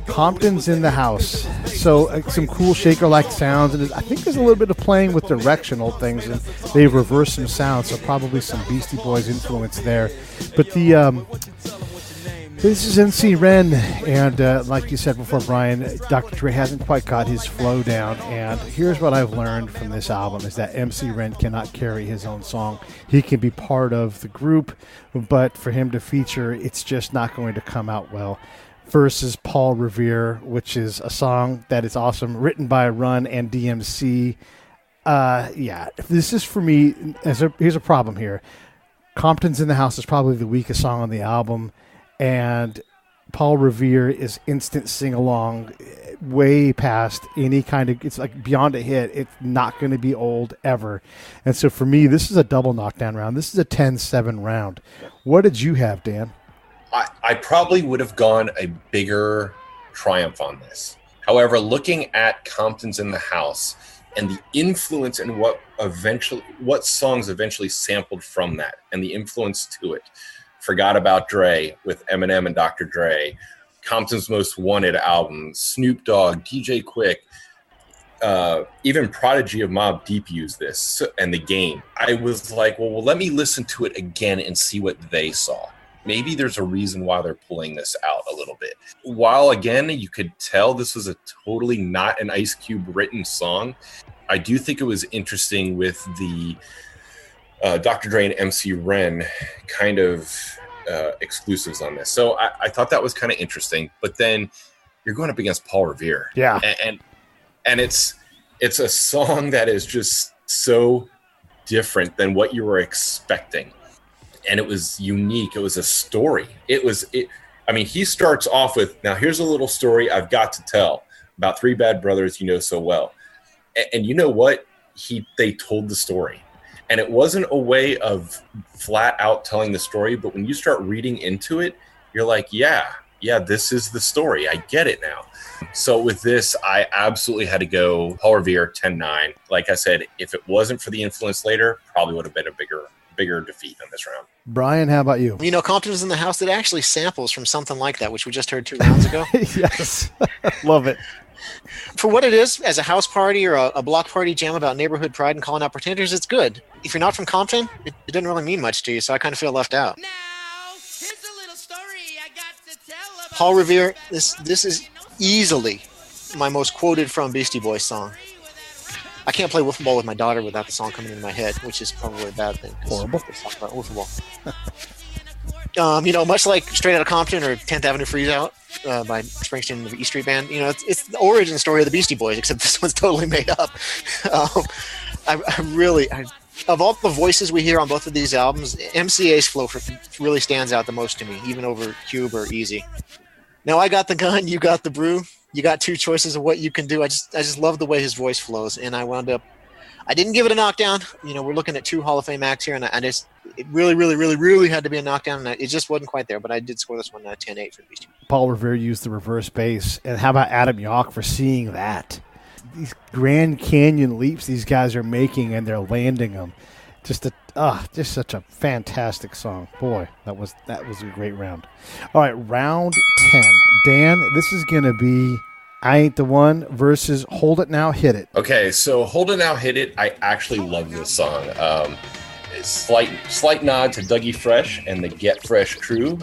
Compton's in the House. So some cool shaker-like sounds, and I think there's a little bit of playing with directional things, and they reverse some sounds, so probably some Beastie Boys influence there. But this is MC Ren, and like you said before, Brian, Dr. Dre hasn't quite got his flow down, and here's what I've learned from this album is that MC Ren cannot carry his own song. He can be part of the group, but for him to feature, it's just not going to come out well. versus Paul Revere, which is a song that is awesome, written by Run and DMC. This is for me. Here's a problem here. Compton's in the House is probably the weakest song on the album, and Paul Revere is instant sing-along, way past any kind of, it's like beyond a hit. It's not going to be old ever. And so for me, this is a double knockdown round. This is a 10-7 round. What did you have, Dan? I probably would have gone a bigger triumph on this. However, looking at Compton's in the House and the influence and what songs eventually sampled from that and the influence to it. Forgot About Dre with Eminem and Dr. Dre, Compton's Most Wanted album, Snoop Dogg, DJ Quick, even Prodigy of Mobb Deep used this, and The Game. I was like, well, let me listen to it again and see what they saw. Maybe there's a reason why they're pulling this out a little bit. While, again, you could tell this was a totally not an Ice Cube written song, I do think it was interesting with the Dr. Dre and MC Ren kind of exclusives on this. So I thought that was kind of interesting. But then you're going up against Paul Revere. Yeah. And it's a song that is just so different than what you were expecting. And it was unique. It was a story. He starts off with, now here's a little story I've got to tell about three bad brothers you know so well. And you know what? They told the story. And it wasn't a way of flat out telling the story, but when you start reading into it, you're like, yeah, this is the story. I get it now. So with this, I absolutely had to go Paul Revere 10-9. Like I said, if it wasn't for the influence later, probably would have been a bigger defeat in this round. Brian, how about you? You know, Compton's in the House that actually samples from something like that, which we just heard 2 rounds ago. Yes. Love it. For what it is, as a house party or a block party jam about neighborhood pride and calling out pretenders, it's good. If you're not from Compton, it didn't really mean much to you, so I kind of feel left out. Now, here's a little story I got to tell about Paul Revere, this is easily my most quoted from Beastie Boys song. I can't play wiffle ball with my daughter without the song coming into my head, which is probably a bad thing. Horrible. Let's talk about wiffle ball. Much like Straight Outta Compton or 10th Avenue Freeze Out by Springsteen and the E Street Band, it's the origin story of the Beastie Boys, except this one's totally made up. Of all the voices we hear on both of these albums, MCA's flow really stands out the most to me, even over Cube or Easy. Now, I got the gun, you got the brew. You got 2 choices of what you can do. I just love the way his voice flows, and I didn't give it a knockdown. We're looking at 2 Hall of Fame acts here, and it really, really, really, really had to be a knockdown, and it just wasn't quite there. But I did score this one 10-8 for Beastie. Paul Revere used the reverse bass, and how about Adam Yauch for seeing that? These Grand Canyon leaps these guys are making, and they're landing them. Just such a fantastic song. Boy, that was a great round. All right, round 10. Dan, this is going to be I Ain't the One versus Hold It Now, Hit It. Okay, so Hold It Now, Hit It, I actually love this song. It's slight nod to Dougie Fresh and the Get Fresh crew.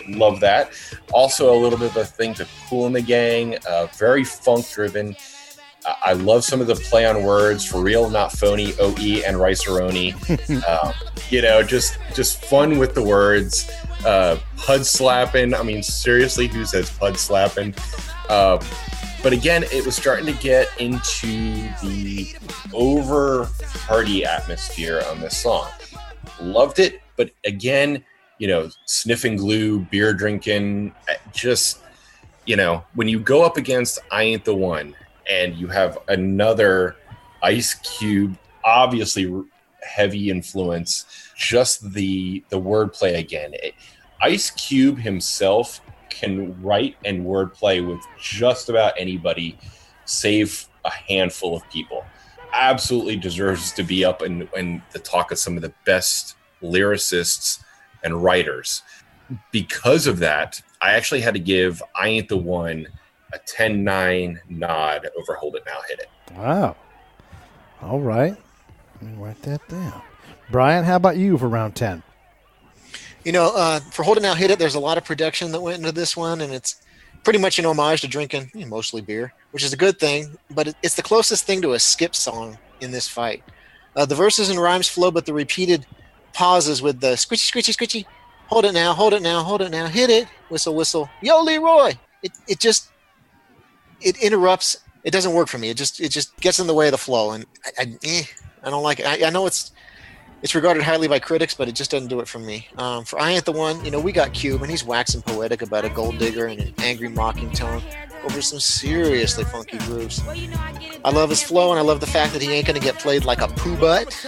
Love that. Also a little bit of a thing to Kool and the Gang, very funk-driven. I love some of the play on words, for real, not phony, OE and Rice-A-Roni. Just fun with the words. Pud slapping. I mean, seriously, who says pud slapping? But again, it was starting to get into the over party atmosphere on this song. Loved it, but again, sniffing glue, beer drinking, just, when you go up against I Ain't the One, and you have another Ice Cube, obviously heavy influence, just the wordplay again. Ice Cube himself can write and wordplay with just about anybody, save a handful of people. Absolutely deserves to be up in the talk of some of the best lyricists and writers. Because of that, I actually had to give I Ain't the One a 10-9 nod over Hold It Now, Hit It. Wow. All right. Let me write that down. Brian, how about you for round 10? For Hold It Now, Hit It, there's a lot of production that went into this one, and it's pretty much an homage to drinking mostly beer, which is a good thing, but it's the closest thing to a skip song in this fight. The verses and rhymes flow, but the repeated pauses with the squishy, squishy, squishy hold it now, hold it now, hold it now, hit it, whistle, whistle, yo, Leroy. It just interrupts. It doesn't work for me. It just gets in the way of the flow, and I don't like it. I know it's regarded highly by critics, but it just doesn't do it for me. For I Ain't the One, we got Cube, and he's waxing poetic about a gold digger in an angry, mocking tone over some seriously funky grooves. I love his flow, and I love the fact that he ain't going to get played like a poo butt.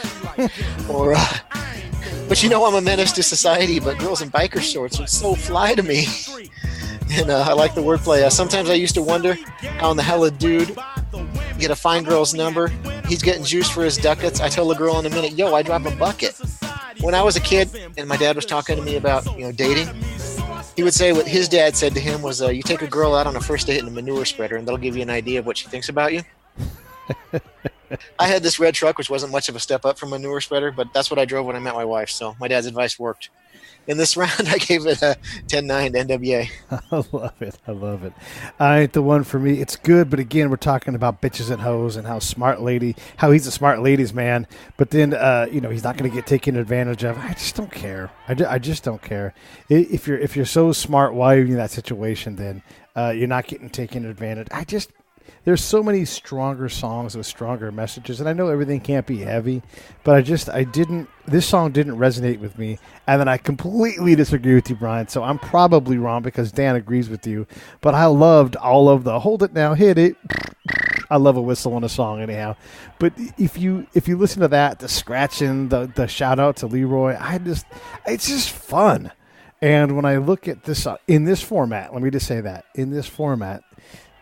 But I'm a menace to society, but girls in biker shorts are so fly to me. And I like the wordplay. Sometimes I used to wonder how in the hell a dude get a fine girl's number. He's getting juice for his ducats. I tell a girl in a minute, yo, I drop a bucket. When I was a kid and my dad was talking to me about dating, he would say what his dad said to him was, you take a girl out on a first date in a manure spreader and that'll give you an idea of what she thinks about you. I had this red truck, which wasn't much of a step up from manure spreader, but that's what I drove when I met my wife. So my dad's advice worked. In this round, I gave it a 10-9 to NWA. I love it. I Ain't the One for me. It's good, but again, we're talking about bitches and hoes and how he's a smart ladies man. But then, he's not going to get taken advantage of. I just don't care. I just don't care. If you're so smart, why are you in that situation? Then you're not getting taken advantage. There's so many stronger songs with stronger messages, and I know everything can't be heavy, but this song didn't resonate with me, and then I completely disagree with you, Brian, so I'm probably wrong because Dan agrees with you, but I loved all of the hold it now, hit it. I love a whistle on a song anyhow, but if you listen to that, the scratching, the shout out to Leroy, it's just fun. And when I look at this in this format, let me just say that, in this format,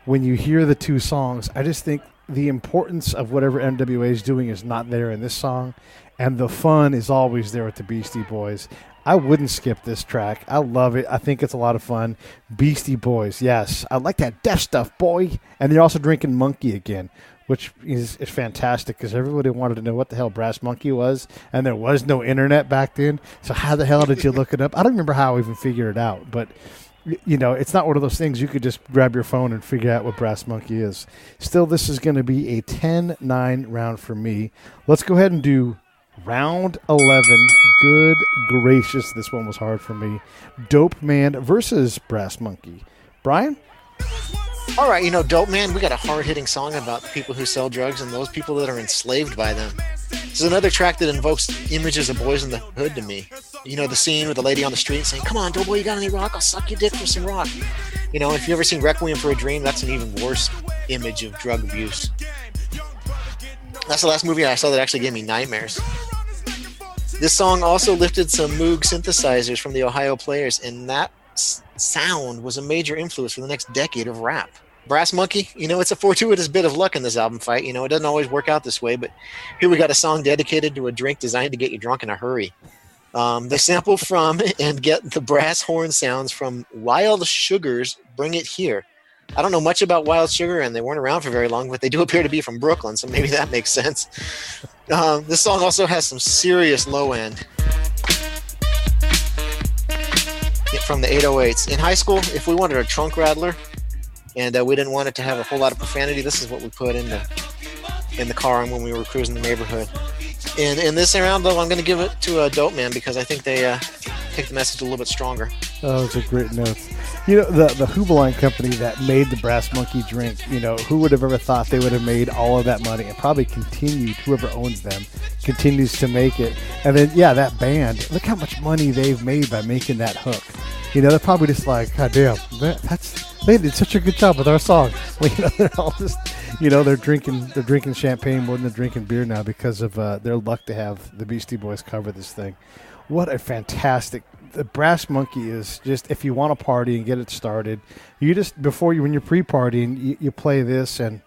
when you hear the two songs, I just think the importance of whatever NWA is doing is not there in this song, and the fun is always there with the Beastie Boys. I wouldn't skip this track. I love it. I think it's a lot of fun. Beastie Boys, yes. I like that deaf stuff, boy. And they're also drinking Monkey again, which is fantastic because everybody wanted to know what the hell Brass Monkey was, and there was no internet back then, so how the hell did you look it up? I don't remember how I even figured it out, but it's not one of those things you could just grab your phone and figure out what Brass Monkey is. Still, this is going to be a 10-9 round for me. Let's go ahead and do round 11. Good gracious, this one was hard for me. Dope Man versus Brass Monkey. Brian? All right, Dope Man, we got a hard-hitting song about people who sell drugs and those people that are enslaved by them. This is another track that invokes images of Boys in the Hood to me. The scene with the lady on the street saying, come on, dope boy, you got any rock? I'll suck your dick for some rock. If you've ever seen Requiem for a Dream, that's an even worse image of drug abuse. That's the last movie I saw that actually gave me nightmares. This song also lifted some Moog synthesizers from the Ohio Players, and that sound was a major influence for the next decade of rap. Brass Monkey, it's a fortuitous bit of luck in this album fight. It doesn't always work out this way, but here we got a song dedicated to a drink designed to get you drunk in a hurry. They sample from and get the brass horn sounds from Wild Sugar's Bring It Here. I don't know much about Wild Sugar, and they weren't around for very long, but they do appear to be from Brooklyn, so maybe that makes sense. This song also has some serious low end from the 808s. In high school, if we wanted a trunk rattler and we didn't want it to have a whole lot of profanity, this is what we put in the car when we were cruising the neighborhood. And in this round, though, I'm going to give it to a Dope Man because I think they take the message a little bit stronger. Oh, it's a great note. The Hubline company that made the Brass Monkey drink, who would have ever thought they would have made all of that money and probably continued, whoever owns them, continues to make it. And then, that band, look how much money they've made by making that hook. They're probably just like, God damn, they did such a good job with our song. They're all just, they're drinking champagne more than they're drinking beer now because of their luck to have the Beastie Boys cover this thing. What a fantastic! The Brass Monkey is just, if you want to party and get it started, you just when you're pre-partying, you play this, and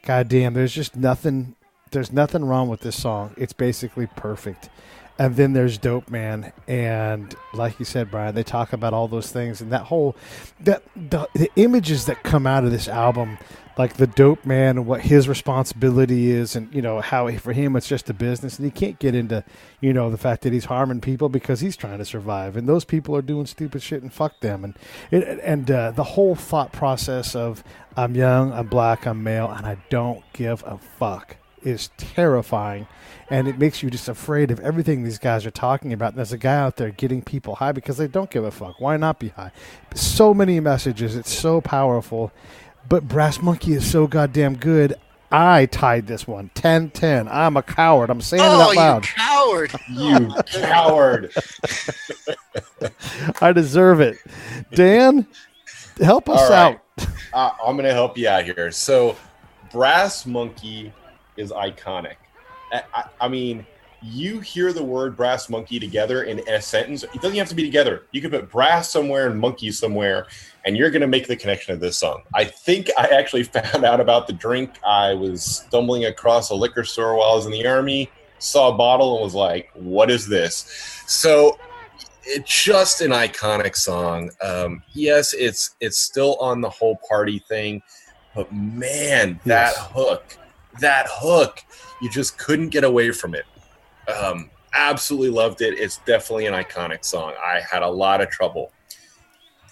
goddamn, there's nothing wrong with this song. It's basically perfect. And then there's Dope Man, and like you said, Brian, they talk about all those things, and the images that come out of this album, like the Dope Man and what his responsibility is, and how for him it's just a business, and he can't get into the fact that he's harming people because he's trying to survive, and those people are doing stupid shit, and fuck them, and the whole thought process of I'm young, I'm black, I'm male, and I don't give a fuck. is terrifying, and it makes you just afraid of everything these guys are talking about. And there's a guy out there getting people high because they don't give a fuck. Why not be high? So many messages. It's so powerful. But Brass Monkey is so goddamn good. I tied this one 10-10. I'm a coward. I'm saying it out loud. You coward. You coward. I deserve it. Dan, help us out. I'm going to help you out here. So, Brass Monkey is iconic. I mean, you hear the word Brass Monkey together in a sentence. It doesn't have to be together. You can put brass somewhere and monkey somewhere, and you're going to make the connection of this song. I think I actually found out about the drink. I was stumbling across a liquor store while I was in the Army, saw a bottle, and was like, what is this? So it's just an iconic song. Yes, it's still on the whole party thing, but man, that hook, you just couldn't get away from it. Absolutely loved it. It's definitely an iconic song. I had a lot of trouble.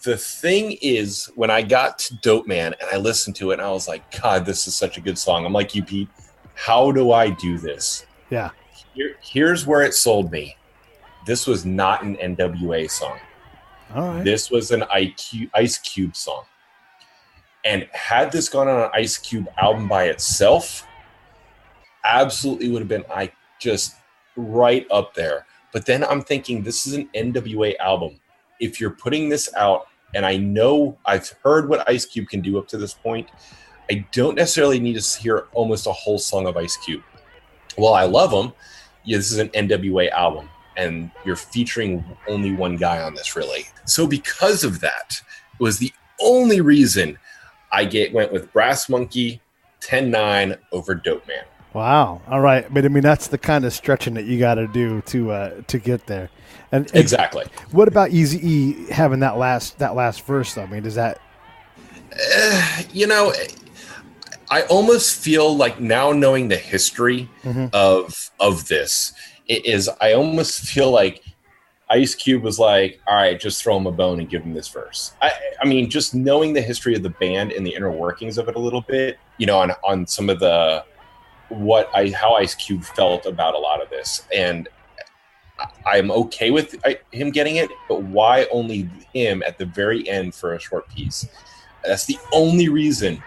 The thing is, when I got to Dope Man and I listened to it, and I was like, God, this is such a good song. I'm like, you, Pete, how do I do this? Yeah. Here's where it sold me. This was not an NWA song. All right. This was an Ice Cube song. And had this gone on an Ice Cube album by itself, absolutely would have been just right up there. But then I'm thinking, this is an NWA album. If you're putting this out, and I know I've heard what Ice Cube can do up to this point, I don't necessarily need to hear almost a whole song of Ice Cube. Well, I love him. Yeah, this is an NWA album, and you're featuring only one guy on this, really. So because of that, it was the only reason I went with Brass Monkey 10-9 over Dope Man. Wow. All right. But I mean, that's the kind of stretching that you got to do to get there. And exactly. What about Eazy-E having that last verse, though? I mean, does that? I almost feel like now knowing the history of this, I almost feel like Ice Cube was like, all right, just throw him a bone and give him this verse. I mean, just knowing the history of the band and the inner workings of it a little bit, on some of the how Ice Cube felt about a lot of this. And I'm okay with him getting it, but why only him at the very end for a short piece? That's the only reason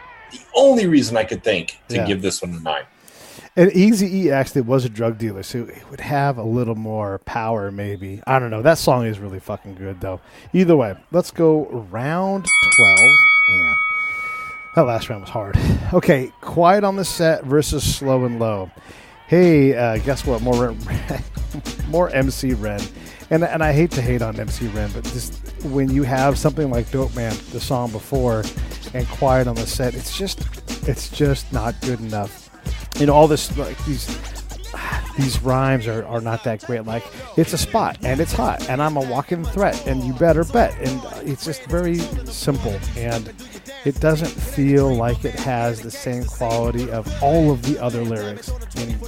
I could think to give this one a 9. And Eazy-E actually was a drug dealer, so it would have a little more power, maybe. I don't know. That song is really fucking good, though. Either way, let's go round 12. Man, that last round was hard. Okay, Quiet on the Set versus Slow and Low. Hey, guess what? More MC Ren. And I hate to hate on MC Ren, but just when you have something like Dope Man, the song before, and Quiet on the Set, it's just not good enough. All this, like these rhymes are not that great. Like, it's a spot and it's hot and I'm a walking threat and you better bet. And it's just very simple, and it doesn't feel like it has the same quality of all of the other lyrics in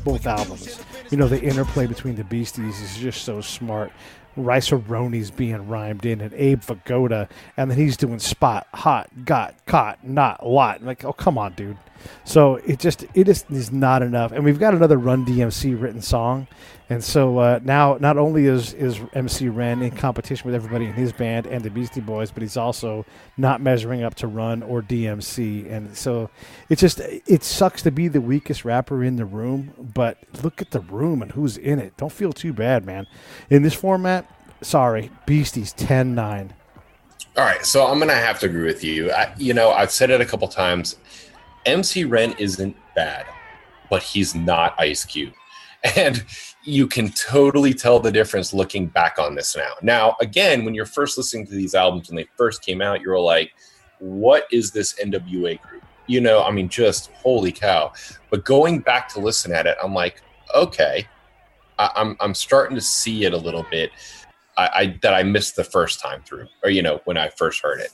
both albums. The interplay between the Beasties is just so smart. Rice-A-Roni's being rhymed in, and Abe Vigoda, and then he's doing spot, hot, got, caught, not, lot. Like, oh, come on, dude. So it just is not enough. And we've got another Run DMC written song. And so now not only is MC Ren in competition with everybody in his band and the Beastie Boys, but he's also not measuring up to Run or DMC. And so it sucks to be the weakest rapper in the room, but look at the room and who's in it. Don't feel too bad, man. In this format, sorry, Beasties 10-9. All right, so I'm going to have to agree with you. I've said it a couple times. MC Ren isn't bad, but he's not Ice Cube. And you can totally tell the difference looking back on this now. Now, again, when you're first listening to these albums when they first came out, you're like, what is this NWA group? Just holy cow. But going back to listen at it, I'm like, okay, I'm starting to see it a little bit that I missed the first time through, or, when I first heard it.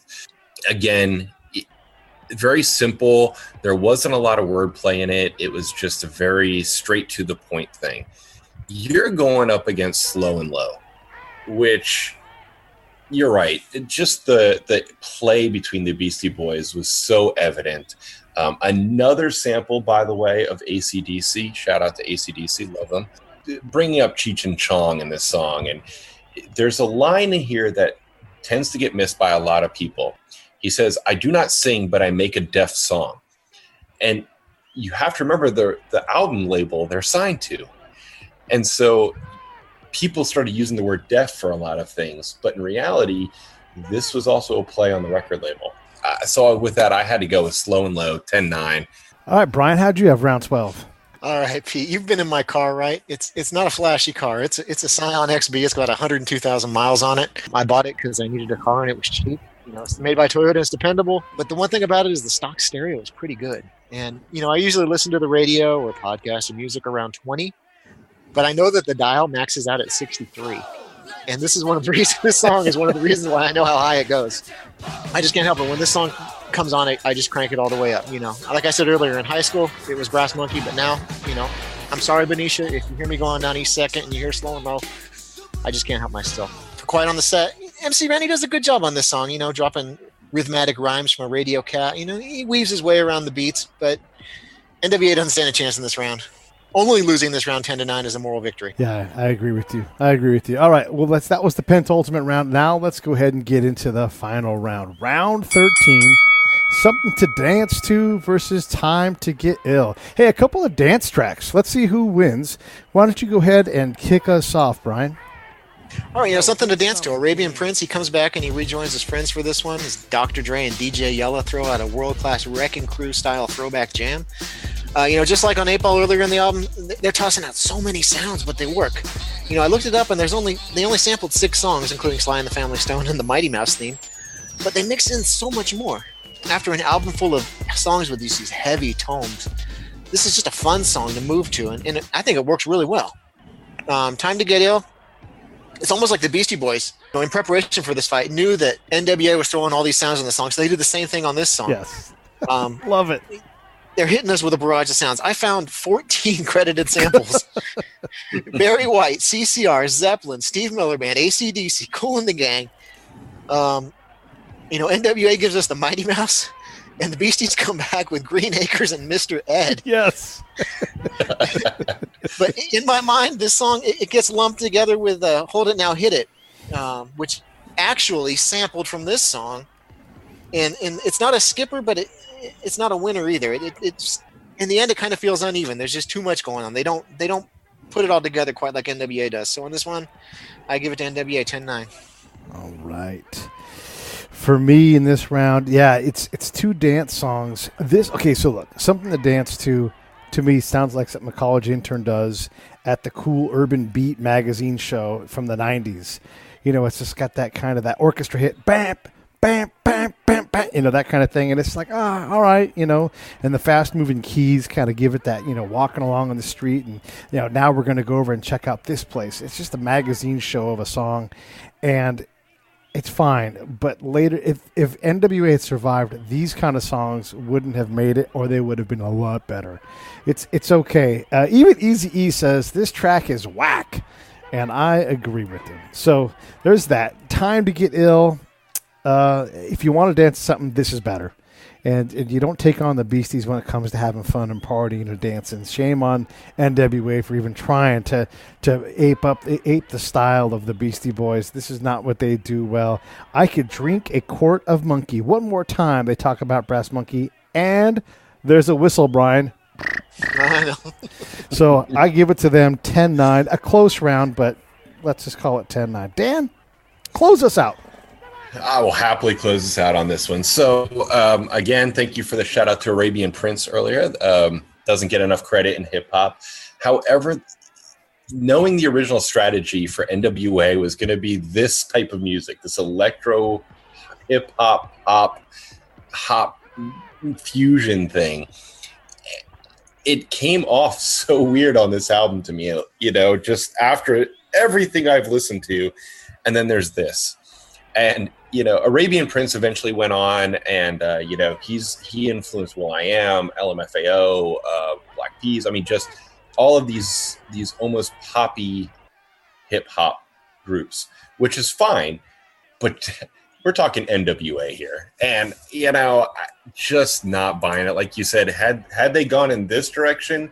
Again, very simple. There wasn't a lot of wordplay in it. It was just a very straight to the point thing. You're going up against Slow and Low, which you're right. Just the play between the Beastie Boys was so evident. Another sample, by the way, of AC/DC. Shout out to AC/DC, love them. Bringing up Cheech and Chong in this song. And there's a line in here that tends to get missed by a lot of people. He says, "I do not sing, but I make a deaf song." And you have to remember the album label they're signed to. And so people started using the word deaf for a lot of things. But in reality, this was also a play on the record label. So with that, I had to go with Slow and Low, 10-9. All right, Brian, how'd you have round 12? All right, Pete, you've been in my car, right? It's not a flashy car. It's a Scion XB. It's got 102,000 miles on it. I bought it because I needed a car and it was cheap. You know, it's made by Toyota. It's dependable. But the one thing about it is the stock stereo is pretty good. And, you know, I usually listen to the radio or podcast or music around 20. But I know that the dial maxes out at 63. And this is one of the reasons, this song is one of the reasons why I know how high it goes. I just can't help it. When this song comes on, I just crank it all the way up, you know. Like I said earlier, in high school, it was Brass Monkey, but now, you know, I'm sorry, Benicia, if you hear me going down East 2nd and you hear Slow and Low, I just can't help myself. For Quiet on the Set, MC Randy does a good job on this song, you know, dropping rhythmic rhymes from a Radio Cat. You know, he weaves his way around the beats, but NWA doesn't stand a chance in this round. Only losing this round 10-9 is a moral victory. Yeah, I agree with you. All right, well, that was the penultimate round. Now let's go ahead and get into the final round. Round 13, Something to Dance To versus Time to Get Ill. Hey, a couple of dance tracks. Let's see who wins. Why don't you go ahead and kick us off, Brian? All right, you know, Something to Dance To. Arabian Prince, he comes back and he rejoins his friends for this one. His Dr. Dre and DJ Yella throw out a world-class Wrecking Crew style throwback jam. You know, just like on 8 Ball earlier in the album, they're tossing out so many sounds, but they work. You know, I looked it up, and they only sampled 6 songs, including Sly and the Family Stone and the Mighty Mouse theme, but they mixed in so much more. After an album full of songs with these heavy tones, this is just a fun song to move to, and I think it works really well. Time to Get Ill, it's almost like the Beastie Boys, you know, in preparation for this fight, knew that NWA was throwing all these sounds in the song, so they did the same thing on this song. Yes. Love it. They're hitting us with a barrage of sounds. I found 14 credited samples. Barry White, CCR, Zeppelin, Steve Miller Band, AC/DC, Kool and the Gang. You know, NWA gives us the Mighty Mouse, and the Beasties come back with Green Acres and Mr. Ed. Yes. But in my mind, this song, it gets lumped together with Hold It Now, Hit It, which actually sampled from this song. And it's not a skipper, but it's not a winner either. It's in the end, it kind of feels uneven. There's just too much going on. They don't put it all together quite like NWA does. So on this one, I give it to NWA 10-9. All right. For me in this round, yeah, it's 2 dance songs. So look, Something to Dance To me sounds like something a college intern does at the Cool Urban Beat magazine show from the 90s. You know, it's just got that kind of that orchestra hit, bam, bam, bam, bam, bam, you know, that kind of thing. And it's like, all right, you know, and the fast moving keys kind of give it that, you know, walking along on the street and, you know, now we're going to go over and check out this place. It's just a magazine show of a song, and it's fine. But later, if NWA had survived, these kind of songs wouldn't have made it, or they would have been a lot better. It's okay. Even Eazy-E says this track is whack, and I agree with him. So there's that. Time to Get Ill. If you want to dance to something, this is better. And you don't take on the Beasties when it comes to having fun and partying or dancing. Shame on NWA for even trying to ape the style of the Beastie Boys. This is not what they do well. I could drink a quart of monkey. One more time they talk about Brass Monkey, and there's a whistle, Brian. I know. So I give it to them 10-9. A close round, but let's just call it 10-9. Dan, close us out. I will happily close this out on this one. So, again, thank you for the shout out to Arabian Prince earlier. Doesn't get enough credit in hip hop. However, knowing the original strategy for NWA was going to be this type of music, this electro hip hop hop fusion thing, it came off so weird on this album to me, you know, just after everything I've listened to. And then there's this. And, you know, Arabian Prince eventually went on, and, you know, he influenced will.i.am, LMFAO, Black Keys. I mean, just all of these almost poppy hip hop groups, which is fine. But we're talking NWA here. And, just not buying it. Like you said, had they gone in this direction,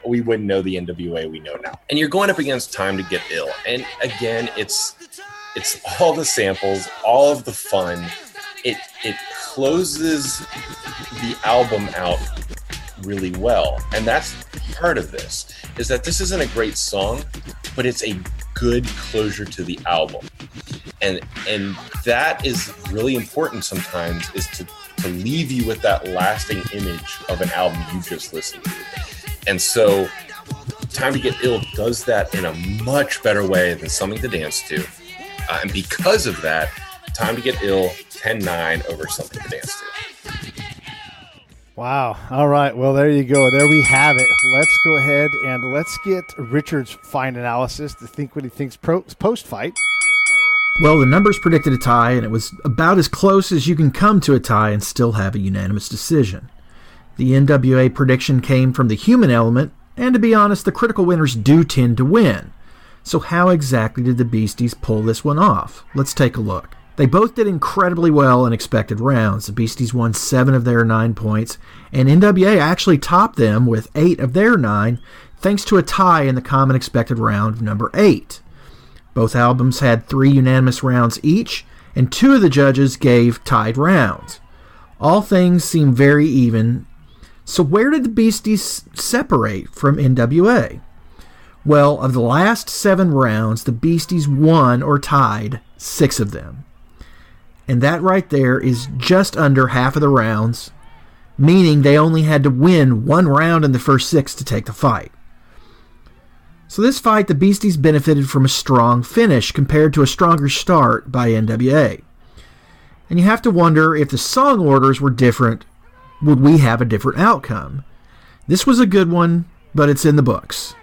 we wouldn't know the NWA we know now. And you're going up against Time to Get Ill. And again, it's all the samples, all of the fun. It closes the album out really well. And that's part of this, is that this isn't a great song, but it's a good closure to the album. And that is really important sometimes, is to leave you with that lasting image of an album you just listened to. And so Time to Get Ill does that in a much better way than Something to Dance to. And because of that, Time to Get Ill 10-9 over Something to Dance to. Wow. All right. Well, there you go. There we have it. Let's go ahead and let's get Richard's fine analysis to think what he thinks post-fight. Well, the numbers predicted a tie, and it was about as close as you can come to a tie and still have a unanimous decision. The NWA prediction came from the human element, and to be honest, the critical winners do tend to win. So how exactly did the Beasties pull this one off? Let's take a look. They both did incredibly well in expected rounds. The Beasties won 7 of their 9 points, and NWA actually topped them with 8 of their 9, thanks to a tie in the common expected round of number 8. Both albums had 3 unanimous rounds each, and 2 of the judges gave tied rounds. All things seem very even. So where did the Beasties separate from NWA? Well, of the last 7 rounds, the Beasties won or tied 6 of them. And that right there is just under half of the rounds, meaning they only had to win 1 round in the first 6 to take the fight. So this fight, the Beasties benefited from a strong finish compared to a stronger start by NWA. And you have to wonder, if the song orders were different, would we have a different outcome? This was a good one, but it's in the books.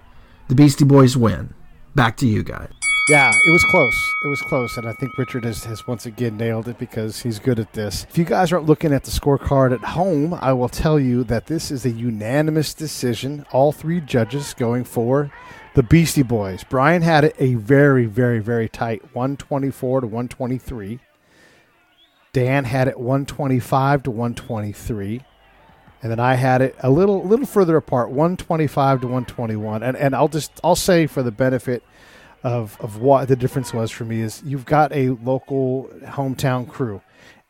The Beastie Boys win. Back to you guys. Yeah, it was close. It was close, and I think Richard has once again nailed it because he's good at this. If you guys aren't looking at the scorecard at home, I will tell you that this is a unanimous decision. All 3 judges going for the Beastie Boys. Brian had it a very, very, very tight 124 to 123. Dan had it 125 to 123. And then I had it a little further apart, 125 to 121. And I'll say, for the benefit of what the difference was for me, is you've got a local hometown crew,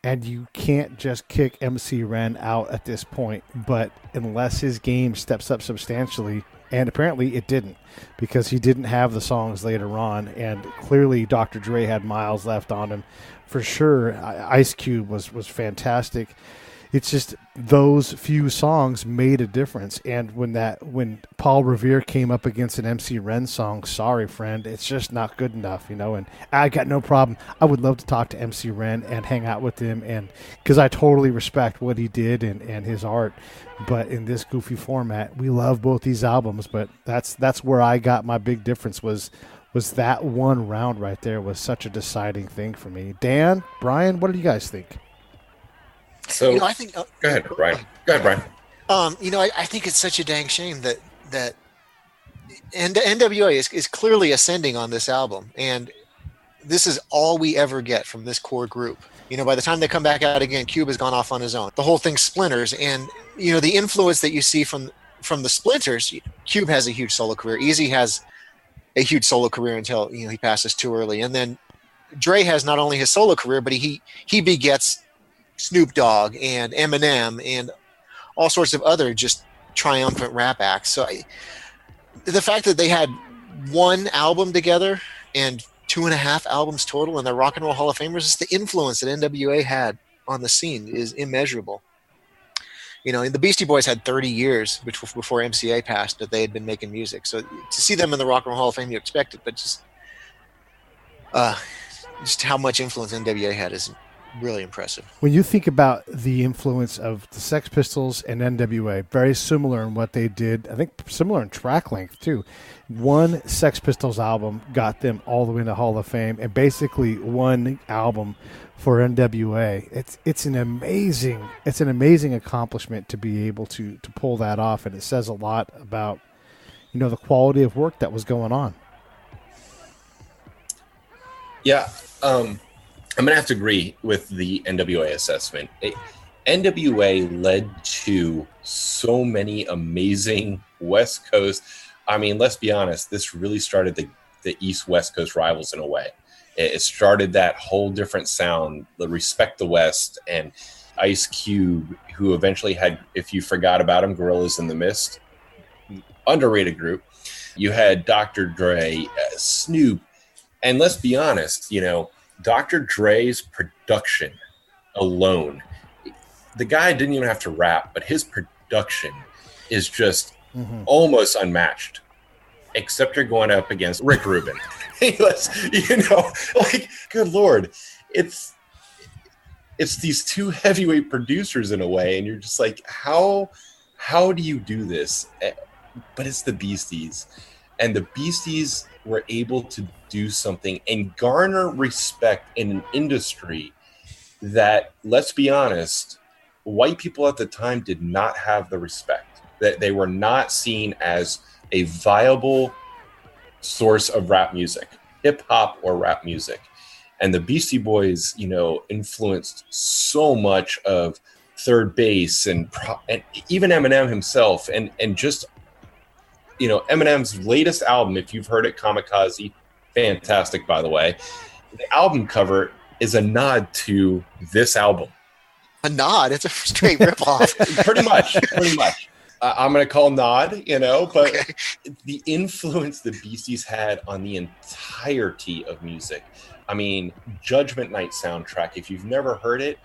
and you can't just kick MC Ren out at this point. But unless his game steps up substantially, and apparently it didn't, because he didn't have the songs later on, and clearly Dr. Dre had miles left on him. For sure, Ice Cube was fantastic. It's just those few songs made a difference. And when Paul Revere came up against an MC Ren song, sorry, friend, it's just not good enough, And I got no problem. I would love to talk to MC Ren and hang out with him, and because I totally respect what he did and his art. But in this goofy format, we love both these albums. But that's where I got my big difference, was that 1 round right there was such a deciding thing for me. Dan, Brian, what do you guys think? So I think. Go ahead, Brian. I think it's such a dang shame that NWA is clearly ascending on this album, and this is all we ever get from this core group. By the time they come back out again, Cube has gone off on his own. The whole thing splinters, and the influence that you see from the splinters. Cube has a huge solo career. Easy has a huge solo career until he passes too early, and then Dre has not only his solo career, but he begets Snoop Dogg and Eminem and all sorts of other just triumphant rap acts. So the fact that they had 1 album together and 2.5 albums total, and they're Rock and Roll Hall of Famers, is the influence that NWA had on the scene is immeasurable. And the Beastie Boys had 30 years before MCA passed that they had been making music. So to see them in the Rock and Roll Hall of Fame, you expect it, but just how much influence NWA had is really impressive. When you think about the influence of the Sex Pistols and NWA, very similar in what they did, I think similar in track length too. 1 Sex Pistols album got them all the way into Hall of Fame, and basically 1 album for NWA. It's an amazing accomplishment to be able to pull that off, and it says a lot about the quality of work that was going on. Yeah. I'm going to have to agree with the NWA assessment. NWA led to so many amazing West Coast. I mean, let's be honest, this really started the East-West Coast rivals in a way. It started that whole different sound, the Respect the West, and Ice Cube, who eventually had, if you forgot about him, Gorillas in the Mist, underrated group. You had Dr. Dre, Snoop, and let's be honest, Dr. Dre's production alone, the guy didn't even have to rap, but his production is just almost unmatched, except you're going up against Rick Rubin. Good Lord, it's these two heavyweight producers in a way, and you're just like, how do you do this? But it's the Beasties, and the Beasties were able to do something and garner respect in an industry that, let's be honest, white people at the time did not have the respect. That they were not seen as a viable source of rap music, hip hop or rap music. And the Beastie Boys, influenced so much of Third Base and even Eminem himself, and just, Eminem's latest album, if you've heard it, Kamikaze, fantastic, by the way. The album cover is a nod to this album. A nod? It's a straight ripoff. Pretty much. I'm going to call nod, but okay. The influence the Beasties had on the entirety of music. I mean, Judgment Night soundtrack, if you've never heard it,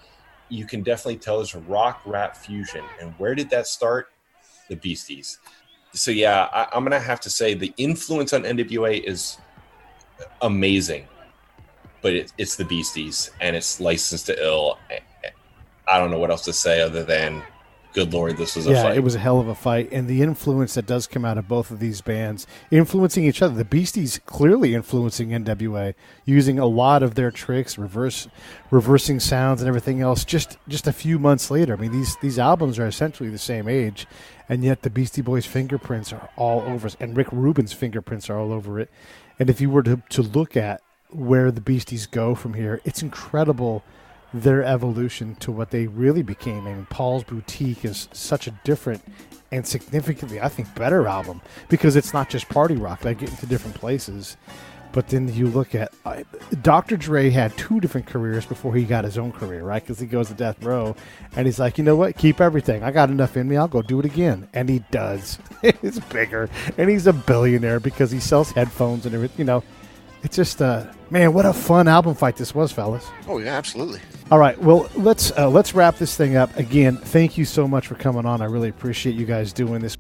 you can definitely tell it's rock rap fusion. And where did that start? The Beasties. So yeah, I'm going to have to say the influence on NWA is amazing, but it's the Beasties, and it's Licensed to Ill. I don't know what else to say other than, good Lord, this was a fight. Yeah, it was a hell of a fight. And the influence that does come out of both of these bands, influencing each other. The Beasties clearly influencing NWA, using a lot of their tricks, reversing sounds and everything else just a few months later. I mean, these albums are essentially the same age, and yet the Beastie Boys' fingerprints are all over it, and Rick Rubin's fingerprints are all over it. And if you were to look at where the Beasties go from here, it's incredible, their evolution to what they really became. I mean, Paul's Boutique is such a different and significantly, I think, better album, because it's not just party rock. They get into different places. But then you look at Dr. Dre had two different careers before he got his own career, right? Because he goes to Death Row, and he's like, you know what? Keep everything. I got enough in me. I'll go do it again. And he does. It's bigger. And he's a billionaire because he sells headphones and everything. It's just, man, what a fun album fight this was, fellas. Oh, yeah, absolutely. All right, well, let's wrap this thing up. Again, thank you so much for coming on. I really appreciate you guys doing this.